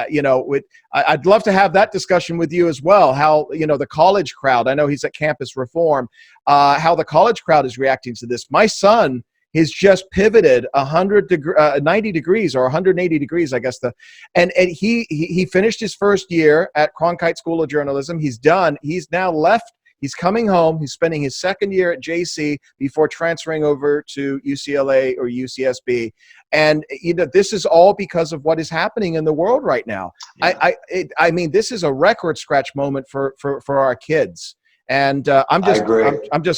You know, I'd love to have that discussion with you as well. How, you know, the college crowd. I know he's at Campus Reform. How the college crowd is reacting to this. My son has just pivoted 90 degrees or 180 degrees, I guess. And he finished his first year at Cronkite School of Journalism. He's done. He's now left. He's coming home. He's spending his second year at JC before transferring over to UCLA or UCSB. And you know, this is all because of what is happening in the world right now. Yeah. I mean, this is a record scratch moment for our kids. And I'm just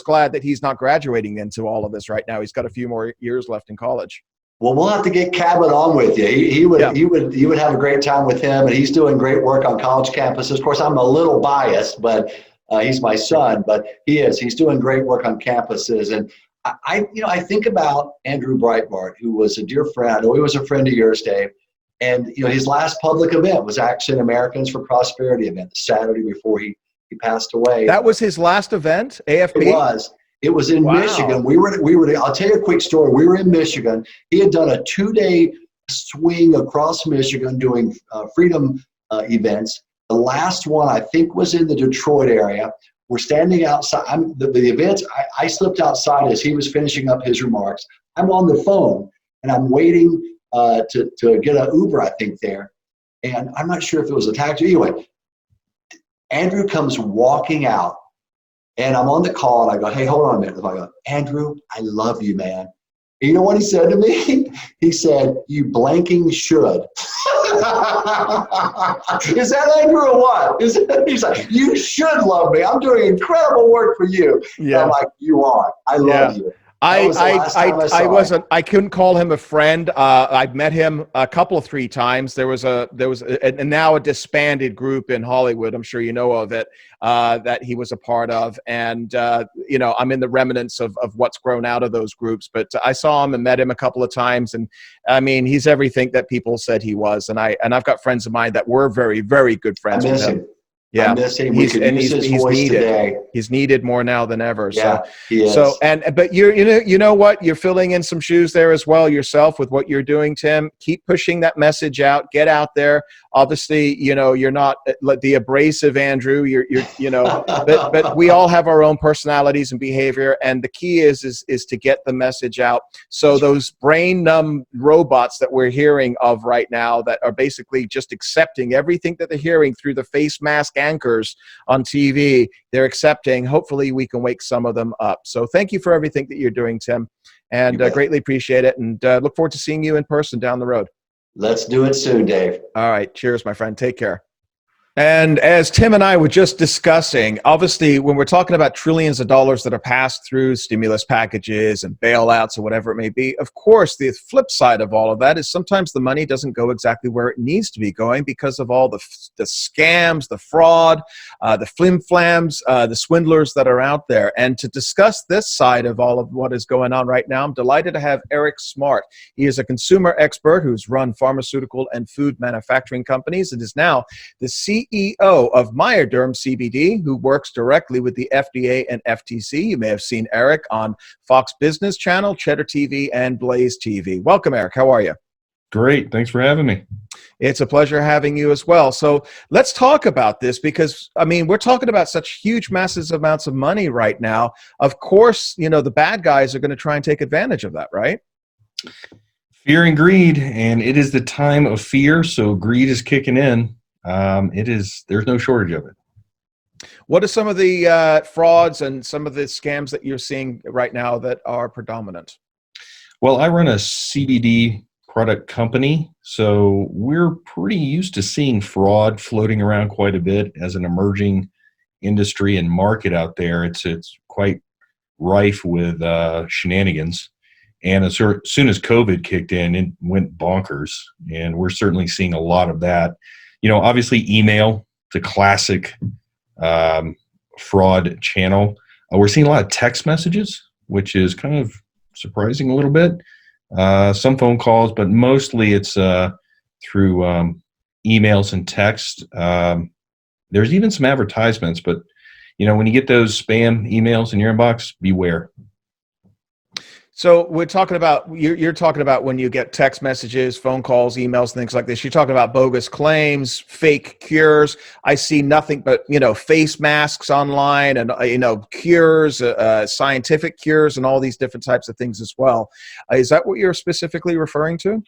glad that he's not graduating into all of this right now. He's got a few more years left in college. Well, we'll have to get Cabot on with you. You would have a great time with him, and he's doing great work on college campuses. Of course, I'm a little biased, but he's my son. But he's doing great work on campuses. And I think about Andrew Breitbart, who was a dear friend. I know he was a friend of yours, Dave. And you know, his last public event was actually an Americans for Prosperity event, the Saturday before he passed away. That was his last event, AFP? It was in Michigan. We were, I'll tell you a quick story. We were in Michigan. He had done a 2-day swing across Michigan doing freedom events. The last one, I think, was in the Detroit area. We're standing outside. The events, I slipped outside as he was finishing up his remarks. I'm on the phone, and I'm waiting to get an Uber, I think, there. And I'm not sure if it was a taxi. Anyway, Andrew comes walking out, and I'm on the call, and I go, hey, hold on a minute. I go, Andrew, I love you, man. And you know what he said to me? He said, you blanking should. Is that Andrew or what? He's like, you should love me. I'm doing incredible work for you. Yeah. I'm like, you are. I love you. I couldn't call him a friend. I've met him a couple of 3 times. There was and now a disbanded group in Hollywood. I'm sure you know of it, that he was a part of. And, you know, I'm in the remnants of what's grown out of those groups, but I saw him and met him a couple of times. And I mean, he's everything that people said he was. And I've got friends of mine that were very, very good friends with him. Yeah, I miss him. We could use his voice needed today. He's needed more now than ever. Yeah, he is. But you know what? You're filling in some shoes there as well yourself with what you're doing, Tim. Keep pushing that message out. Get out there. Obviously, you know, you're not the abrasive Andrew. You're you know, but we all have our own personalities and behavior, and the key is to get the message out. So those brain numb robots that we're hearing of right now that are basically just accepting everything that they're hearing through the face mask anchors on TV, they're accepting. Hopefully we can wake some of them up. So thank you for everything that you're doing, Tim, and greatly appreciate it, and look forward to seeing you in person down the road. Let's do it soon, Dave. All right. Cheers, my friend. Take care. And as Tim and I were just discussing, obviously, when we're talking about trillions of dollars that are passed through stimulus packages and bailouts or whatever it may be, of course, the flip side of all of that is sometimes the money doesn't go exactly where it needs to be going because of all the scams, the fraud, the flim-flams, the swindlers that are out there. And to discuss this side of all of what is going on right now, I'm delighted to have Eric Smart. He is a consumer expert who's run pharmaceutical and food manufacturing companies and is now the CEO of Myoderm CBD, who works directly with the FDA and FTC. You may have seen Eric on Fox Business Channel, Cheddar TV, and Blaze TV. Welcome, Eric. How are you? Great. Thanks for having me. It's a pleasure having you as well. So let's talk about this because, I mean, we're talking about such huge, massive amounts of money right now. Of course, you know, the bad guys are going to try and take advantage of that, right? Fear and greed, and it is the time of fear, so greed is kicking in. There's no shortage of it. What are some of the frauds and some of the scams that you're seeing right now that are predominant? Well, I run a CBD product company, so we're pretty used to seeing fraud floating around quite a bit as an emerging industry and market out there. It's quite rife with shenanigans. And as soon as COVID kicked in, it went bonkers. And we're certainly seeing a lot of that. Obviously, email, the classic fraud channel. We're seeing a lot of text messages, which is kind of surprising a little bit. Some phone calls, but mostly it's through emails and text. There's even some advertisements, but when you get those spam emails in your inbox, beware. So we're talking about, you're talking about when you get text messages, phone calls, emails, things like this. You're talking about bogus claims, fake cures. I see nothing but, face masks online and, cures, scientific cures, and all these different types of things as well. Is that what you're specifically referring to?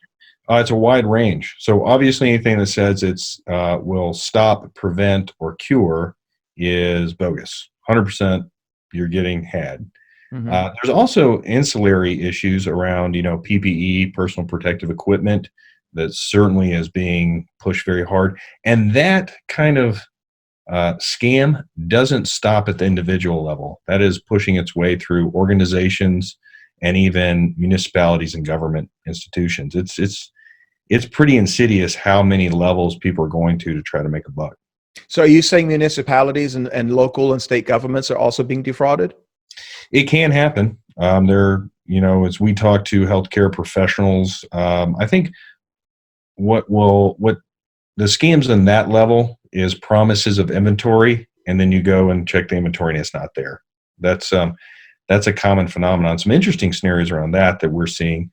It's a wide range. So obviously anything that says it's will stop, prevent, or cure is bogus. 100% you're getting had. Mm-hmm. There's also ancillary issues around, PPE, personal protective equipment, that certainly is being pushed very hard. And that kind of scam doesn't stop at the individual level. That is pushing its way through organizations and even municipalities and government institutions. It's pretty insidious how many levels people are going to try to make a buck. So are you saying municipalities and local and state governments are also being defrauded? It can happen. As we talk to healthcare professionals, I think what the scams in that level is promises of inventory, and then you go and check the inventory and it's not there. That's a common phenomenon. Some interesting scenarios around that we're seeing.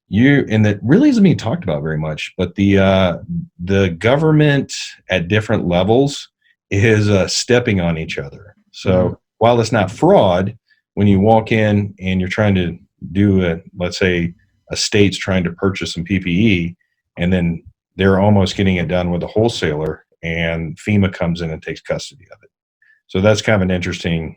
And that really isn't being talked about very much, but the government at different levels is stepping on each other. So while it's not fraud, when you walk in and you're trying to do let's say a state's trying to purchase some PPE, and then they're almost getting it done with a wholesaler, and FEMA comes in and takes custody of it. So that's kind of an interesting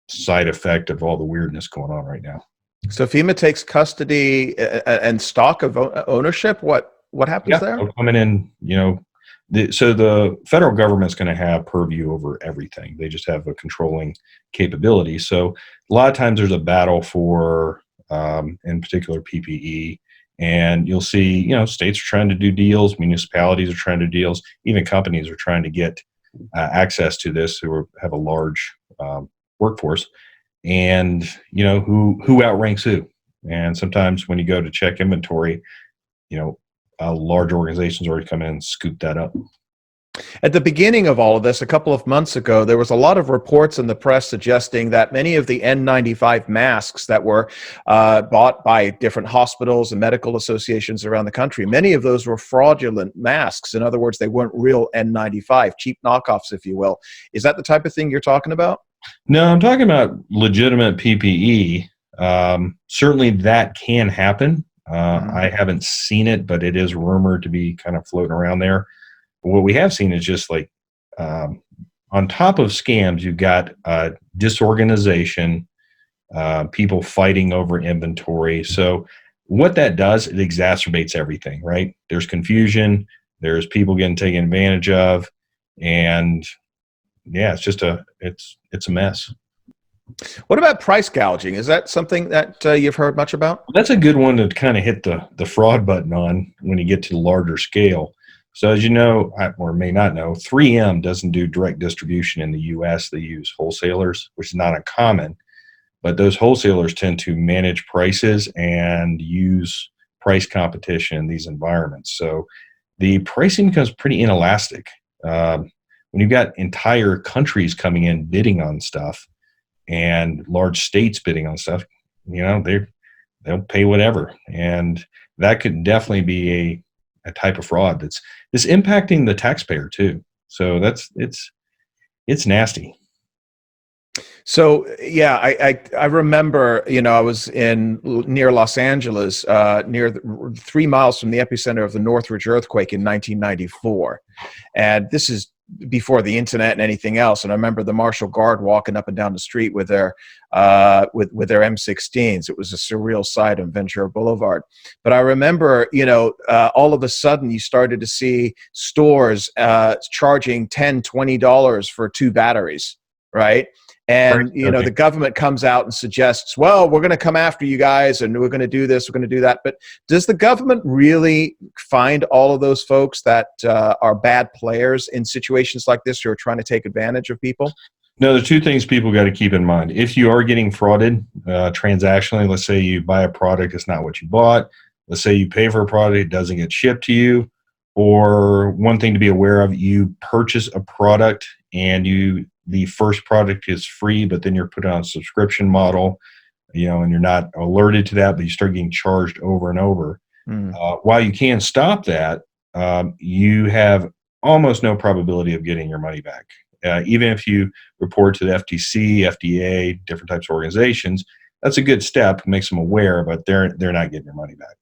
side effect of all the weirdness going on right now. So FEMA takes custody and stock of ownership. What happens there? Coming in, so the federal government's going to have purview over everything. They just have a controlling capability. So a lot of times there's a battle for, in particular, PPE. And you'll see, states are trying to do deals, municipalities are trying to do deals, even companies are trying to get access to this who have a large workforce. And, who outranks who. And sometimes when you go to check inventory, large organizations already come in and scoop that up. At the beginning of all of this, a couple of months ago, there was a lot of reports in the press suggesting that many of the N95 masks that were bought by different hospitals and medical associations around the country, many of those were fraudulent masks. In other words, they weren't real N95, cheap knockoffs, if you will. Is that the type of thing you're talking about? No, I'm talking about legitimate PPE. Certainly that can happen. I haven't seen it, but it is rumored to be kind of floating around there. What we have seen is just like on top of scams, you've got disorganization, people fighting over inventory. So what that does, it exacerbates everything, right? There's confusion, there's people getting taken advantage of, and yeah, it's just it's a mess. What about price gouging? Is that something that you've heard much about? That's a good one to kind of hit the fraud button on when you get to the larger scale. So as you know, or may not know, 3M doesn't do direct distribution in the U.S. They use wholesalers, which is not uncommon. But those wholesalers tend to manage prices and use price competition in these environments. So the pricing becomes pretty inelastic. When you've got entire countries coming in bidding on stuff and large states bidding on stuff, they'll pay whatever. And that could definitely be a type of fraud that's impacting the taxpayer too. So it's nasty. So yeah, I remember, I was near Los Angeles, 3 miles from the epicenter of the Northridge earthquake in 1994, and this is before the internet and anything else. And I remember the Marshall Guard walking up and down the street with their with their M16s. It was a surreal sight on Ventura Boulevard. But I remember, all of a sudden you started to see stores charging $10, $20 for 2 batteries, right? And, the government comes out and suggests, well, we're going to come after you guys and we're going to do this, we're going to do that. But does the government really find all of those folks that are bad players in situations like this who are trying to take advantage of people? No, there's 2 things people got to keep in mind. If you are getting frauded transactionally, let's say you buy a product, it's not what you bought. Let's say you pay for a product, it doesn't get shipped to you. Or one thing to be aware of, you purchase a product and the first product is free, but then you're put on a subscription model, and you're not alerted to that, but you start getting charged over and over. While you can stop that, you have almost no probability of getting your money back. Even if you report to the FTC, FDA, different types of organizations, that's a good step, makes them aware, but they're not getting your money back.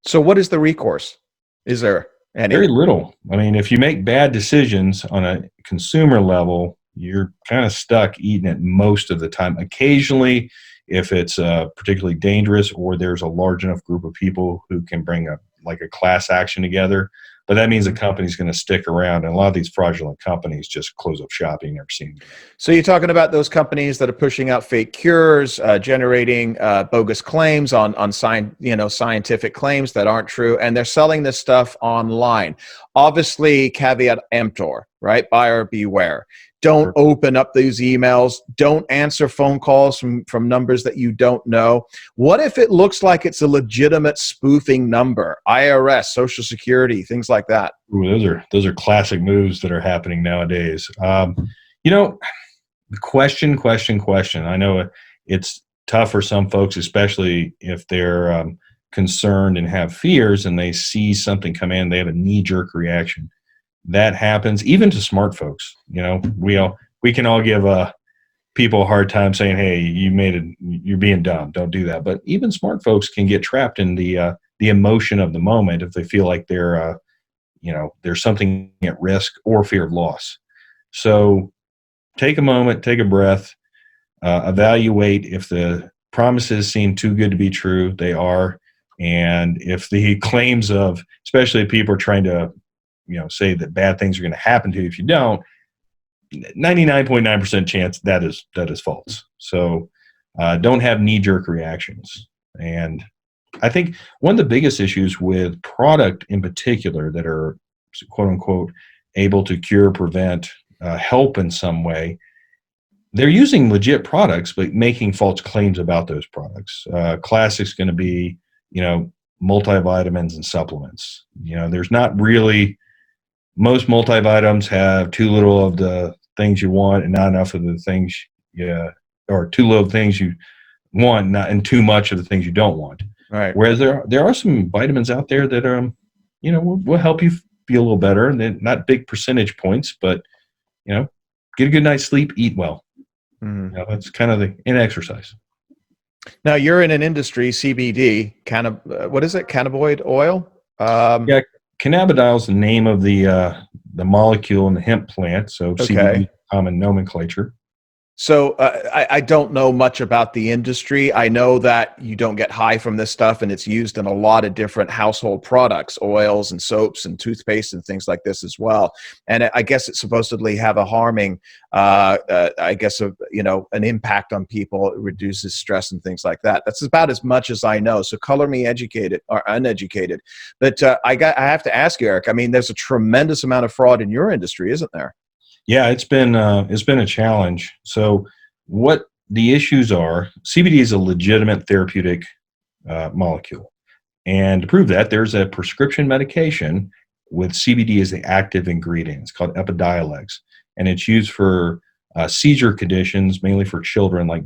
So what is the recourse? Is there any? Very little. I mean, if you make bad decisions on a consumer level, you're kind of stuck eating it most of the time. Occasionally, if it's particularly dangerous or there's a large enough group of people who can bring a class action together, but that means the company's going to stick around. And a lot of these fraudulent companies just close up shop. You never see them again. So you're talking about those companies that are pushing out fake cures, generating bogus claims on scientific claims that aren't true, and they're selling this stuff online. Obviously, caveat emptor, right? Buyer beware. Don't open up these emails. Don't answer phone calls from numbers that you don't know. What if it looks like it's a legitimate spoofing number? IRS, Social Security, things like that. Ooh, those are classic moves that are happening nowadays. Question. I know it's tough for some folks, especially if they're concerned and have fears and they see something come in, they have a knee-jerk reaction. That happens even to smart folks. We can all give people a hard time saying, "Hey, you're being dumb. Don't do that." But even smart folks can get trapped in the emotion of the moment if they feel like there's something at risk or fear of loss. So take a moment, take a breath, evaluate if the promises seem too good to be true. They are, and if the claims of, especially if people are trying to say that bad things are going to happen to you if you don't, 99.9% chance that is false. So don't have knee-jerk reactions. And I think one of the biggest issues with product in particular that are quote-unquote able to cure, prevent, help in some way, they're using legit products but making false claims about those products. Classic's going to be, multivitamins and supplements. There's not really. Most multivitamins have too little of the things you want and not enough of the things or too little of things you want, and too much of the things you don't want. Right. Whereas there are some vitamins out there that will help you feel a little better, and then not big percentage points, but get a good night's sleep, eat well. That's kind of in exercise. Now you're in an industry, CBD, what is it? Cannabinoid oil? Yeah. Cannabidiol is the name of the molecule in the hemp plant, so CBD common nomenclature. So I don't know much about the industry. I know that you don't get high from this stuff, and it's used in a lot of different household products, oils and soaps and toothpaste and things like this as well. And I guess it supposedly have a harming, an impact on people. It reduces stress and things like that. That's about as much as I know. So color me educated or uneducated. But I have to ask you, Eric, I mean, there's a tremendous amount of fraud in your industry, isn't there? Yeah, it's been a challenge. So what the issues are, CBD is a legitimate therapeutic molecule. And to prove that, there's a prescription medication with CBD as the active ingredient. It's called Epidiolex. And it's used for seizure conditions, mainly for children, like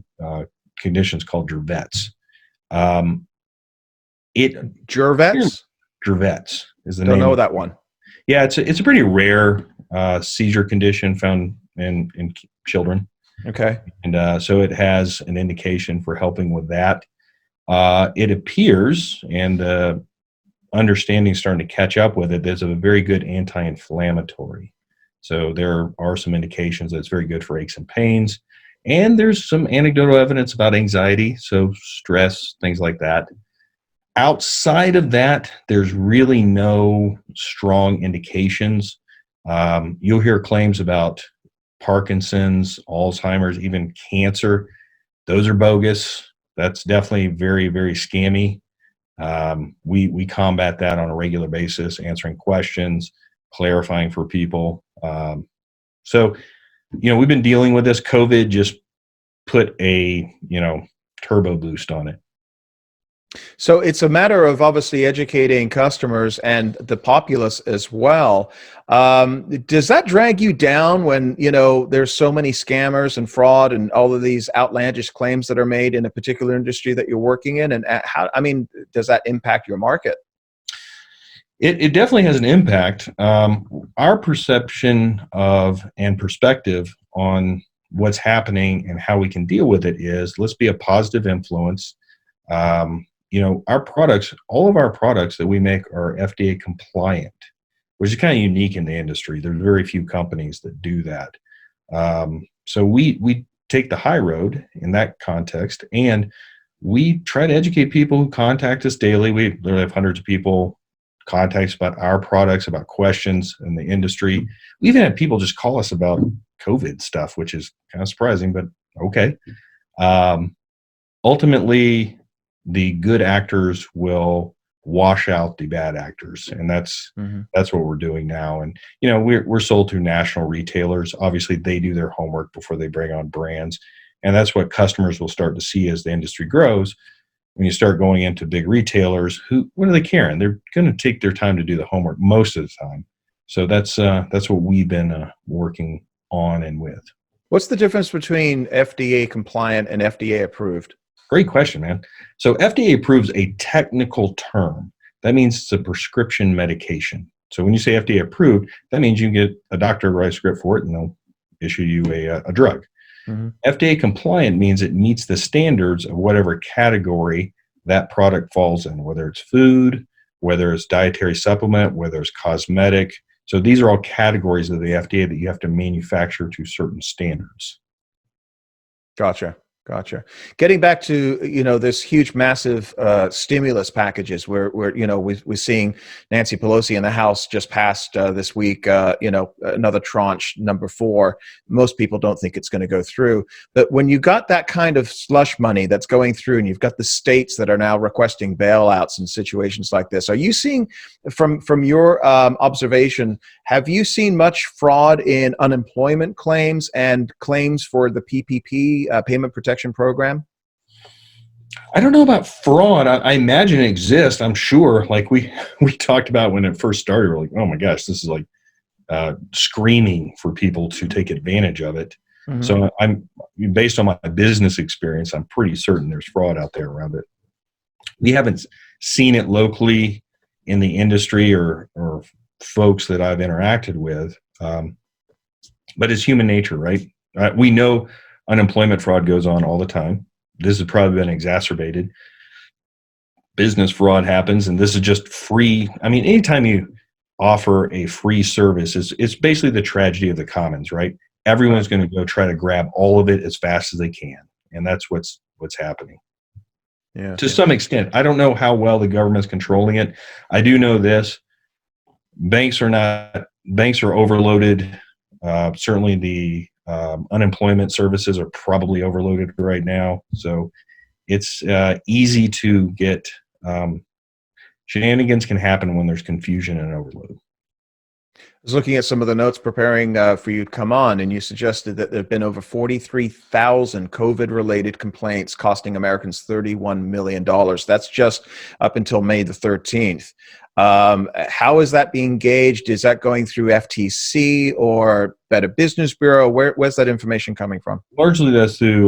conditions called Dravet's. Dravet's? Dravet's is the name. Don't know that one. Yeah, it's a pretty rare seizure condition found in children. Okay. And so it has an indication for helping with that. It appears, and understanding starting to catch up with it, there's a very good anti-inflammatory. So there are some indications that it's very good for aches and pains. And there's some anecdotal evidence about anxiety, so stress, things like that. Outside of that, there's really no strong indications. You'll hear claims about Parkinson's, Alzheimer's, even cancer. Those are bogus. That's definitely very, very scammy. We combat that on a regular basis, answering questions, clarifying for people. So, we've been dealing with this. COVID just put a, turbo boost on it. So it's a matter of obviously educating customers and the populace as well. Does that drag you down when, there's so many scammers and fraud and all of these outlandish claims that are made in a particular industry that you're working in? And does that impact your market? It definitely has an impact. Our perception of and perspective on what's happening and how we can deal with it is, let's be a positive influence. Our products, all of our products that we make are FDA compliant, which is kind of unique in the industry. There's very few companies that do that. So we take the high road in that context, and we try to educate people who contact us daily. We literally have hundreds of people contact us about our products, about questions in the industry. We even had people just call us about COVID stuff, which is kind of surprising, but okay. Ultimately, the good actors will wash out the bad actors, and that's what we're doing now. And we're sold through national retailers. Obviously, they do their homework before they bring on brands, and that's what customers will start to see as the industry grows. When you start going into big retailers, what are they caring? They're going to take their time to do the homework most of the time. So that's what we've been working on and with. What's the difference between FDA compliant and FDA approved? Great question, man. So FDA approves a technical term. That means it's a prescription medication. So when you say FDA approved, that means you get a doctor to write a script for it and they'll issue you a drug. FDA compliant means it meets the standards of whatever category that product falls in, whether it's food, whether it's dietary supplement, whether it's cosmetic. So these are all categories of the FDA that you have to manufacture to certain standards. Gotcha. Getting back to, this huge, massive stimulus packages where we're seeing Nancy Pelosi in the House just passed this week, another tranche, number 4. Most people don't think it's going to go through. But when you got that kind of slush money that's going through and you've got the states that are now requesting bailouts in situations like this, are you seeing from your observation, have you seen much fraud in unemployment claims and claims for the PPP, Payment Protection Program? I don't know about fraud. I imagine it exists. I'm sure. Like we talked about when it first started, we're like, oh my gosh, this is like screaming for people to take advantage of it. So I'm based on my business experience, I'm pretty certain there's fraud out there around it. We haven't seen it locally in the industry or folks that I've interacted with, but it's human nature, right? We know unemployment fraud goes on all the time. This has probably been exacerbated. Business fraud happens, and this is just free. I mean, anytime you offer a free service, it's basically the tragedy of the commons, right? Everyone's going to go try to grab all of it as fast as they can, and that's what's happening. Yeah. To some extent, I don't know how well the government's controlling it. I do know this: banks are overloaded. Certainly, the unemployment services are probably overloaded right now. So it's easy to get shenanigans can happen when there's confusion and overload. I was looking at some of the notes preparing for you to come on, and you suggested that there have been over 43,000 COVID-related complaints costing Americans $31 million. That's just up until May the 13th. How is that being gauged? Is that going through FTC or Better Business Bureau? Where's that information coming from? Largely that's through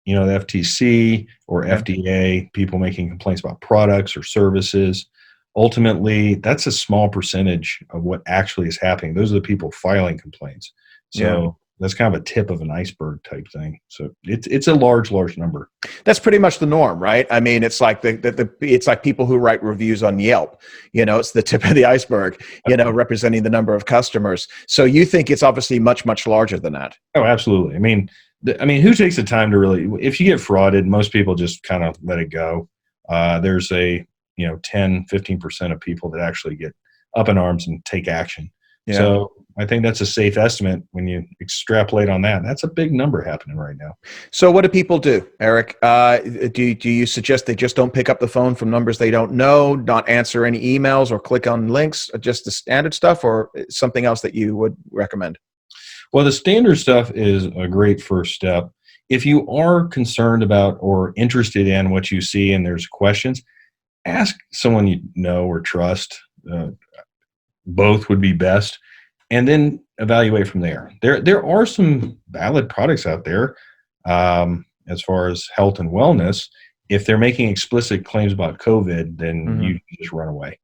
the FTC or FDA, people making complaints about products or services. Ultimately, that's a small percentage of what actually is happening. Those are the people filing complaints. So that's kind of a tip of an iceberg type thing. So it's a large number. That's pretty much the norm, right? I mean, it's like it's like people who write reviews on Yelp. It's the tip of the iceberg, representing the number of customers. So you think it's obviously much, much larger than that? Oh, absolutely. I mean, who takes the time to really, if you get frauded, most people just kind of let it go. There's 10, 15% of people that actually get up in arms and take action. Yeah. So I think that's a safe estimate when you extrapolate on that. That's a big number happening right now. So what do people do, Eric? Do you suggest they just don't pick up the phone from numbers they don't know, not answer any emails or click on links, just the standard stuff, or something else that you would recommend? Well, the standard stuff is a great first step. If you are concerned about or interested in what you see and there's questions, ask someone you know or trust. Both would be best. And then evaluate from there. There are some valid products out there as far as health and wellness. If they're making explicit claims about COVID, then you just run away.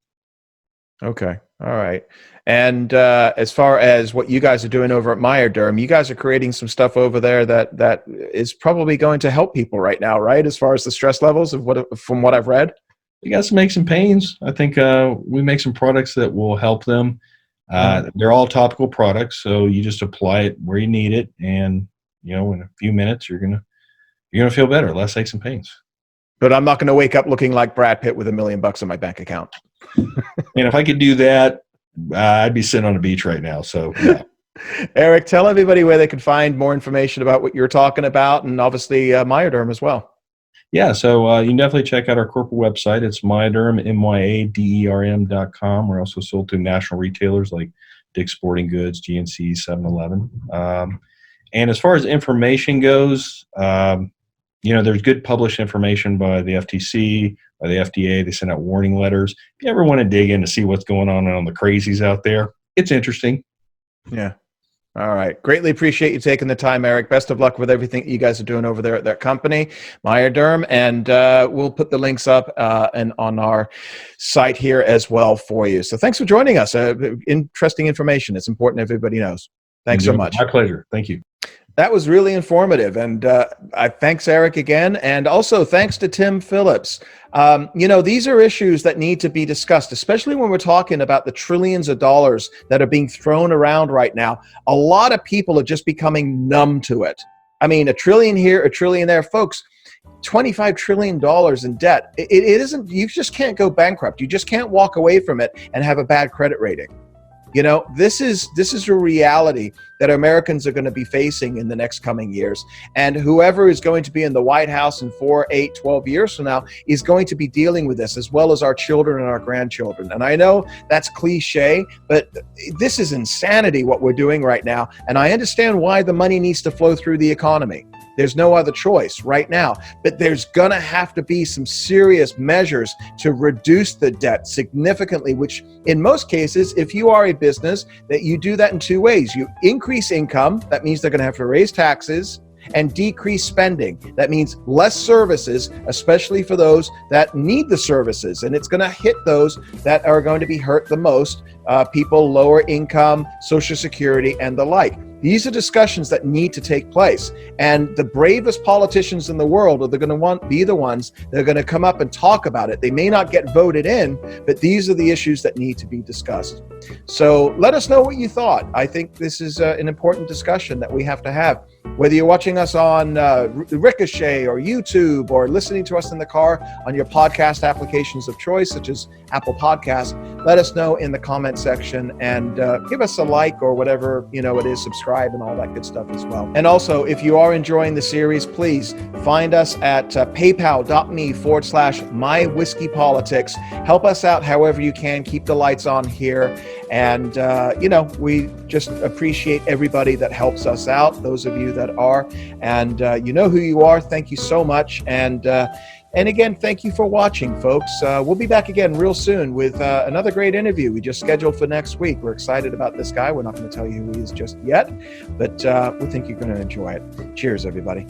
Okay. All right. And as far as what you guys are doing over at Myoderm, you guys are creating some stuff over there that is probably going to help people right now, right? As far as the stress levels from what I've read. You got some aches and pains. I think we make some products that will help them. They're all topical products, so you just apply it where you need it, and in a few minutes you're gonna feel better, less aches and pains. But I'm not gonna wake up looking like Brad Pitt with $1 million in my bank account. And if I could do that, I'd be sitting on a beach right now. So, yeah. Eric, tell everybody where they can find more information about what you're talking about, and obviously Myoderm as well. Yeah, so you can definitely check out our corporate website. It's Myoderm, MYADERM.com. We're also sold to national retailers like Dick's Sporting Goods, GNC, 7-Eleven. And as far as information goes, there's good published information by the FTC, by the FDA. They send out warning letters. If you ever want to dig in to see what's going on the crazies out there, it's interesting. Yeah. All right. Greatly appreciate you taking the time, Eric. Best of luck with everything you guys are doing over there at that company, Myoderm. And we'll put the links up and on our site here as well for you. So thanks for joining us. Interesting information. It's important everybody knows. Thanks so much. My pleasure. Thank you. That was really informative. And thanks, Eric, again. And also thanks to Tim Phillips. These are issues that need to be discussed, especially when we're talking about the trillions of dollars that are being thrown around right now. A lot of people are just becoming numb to it. I mean, $1 trillion here, $1 trillion there. Folks, $25 trillion in debt. It isn't, you just can't go bankrupt. You just can't walk away from it and have a bad credit rating. This is a reality that Americans are going to be facing in the next coming years. And whoever is going to be in the White House in 4, 8, 12 years from now is going to be dealing with this, as well as our children and our grandchildren. And I know that's cliche, but this is insanity what we're doing right now. And I understand why the money needs to flow through the economy. There's no other choice right now, but there's going to have to be some serious measures to reduce the debt significantly, which in most cases, if you are a business, that you do that in two ways. You increase income. That means they're going to have to raise taxes, and decrease spending. That means less services, especially for those that need the services. And it's going to hit those that are going to be hurt the most, people lower income, Social Security, and the like. These are discussions that need to take place. And the bravest politicians in the world are going to be the ones that are going to come up and talk about it. They may not get voted in, but these are the issues that need to be discussed. So let us know what you thought. I think this is an important discussion that we have to have. Whether you're watching us on Ricochet or YouTube, or listening to us in the car on your podcast applications of choice, such as Apple Podcasts, let us know in the comment section, and give us a like or whatever it is, subscribe and all that good stuff as well. And also, if you are enjoying the series, please find us at paypal.me/mywhiskeypolitics. Help us out however you can. Keep the lights on here. And, we just appreciate everybody that helps us out, those of you that are. And you know who you are. Thank you so much. And again, thank you for watching, folks. We'll be back again real soon with another great interview we just scheduled for next week. We're excited about this guy. We're not going to tell you who he is just yet, but we think you're going to enjoy it. Cheers, everybody.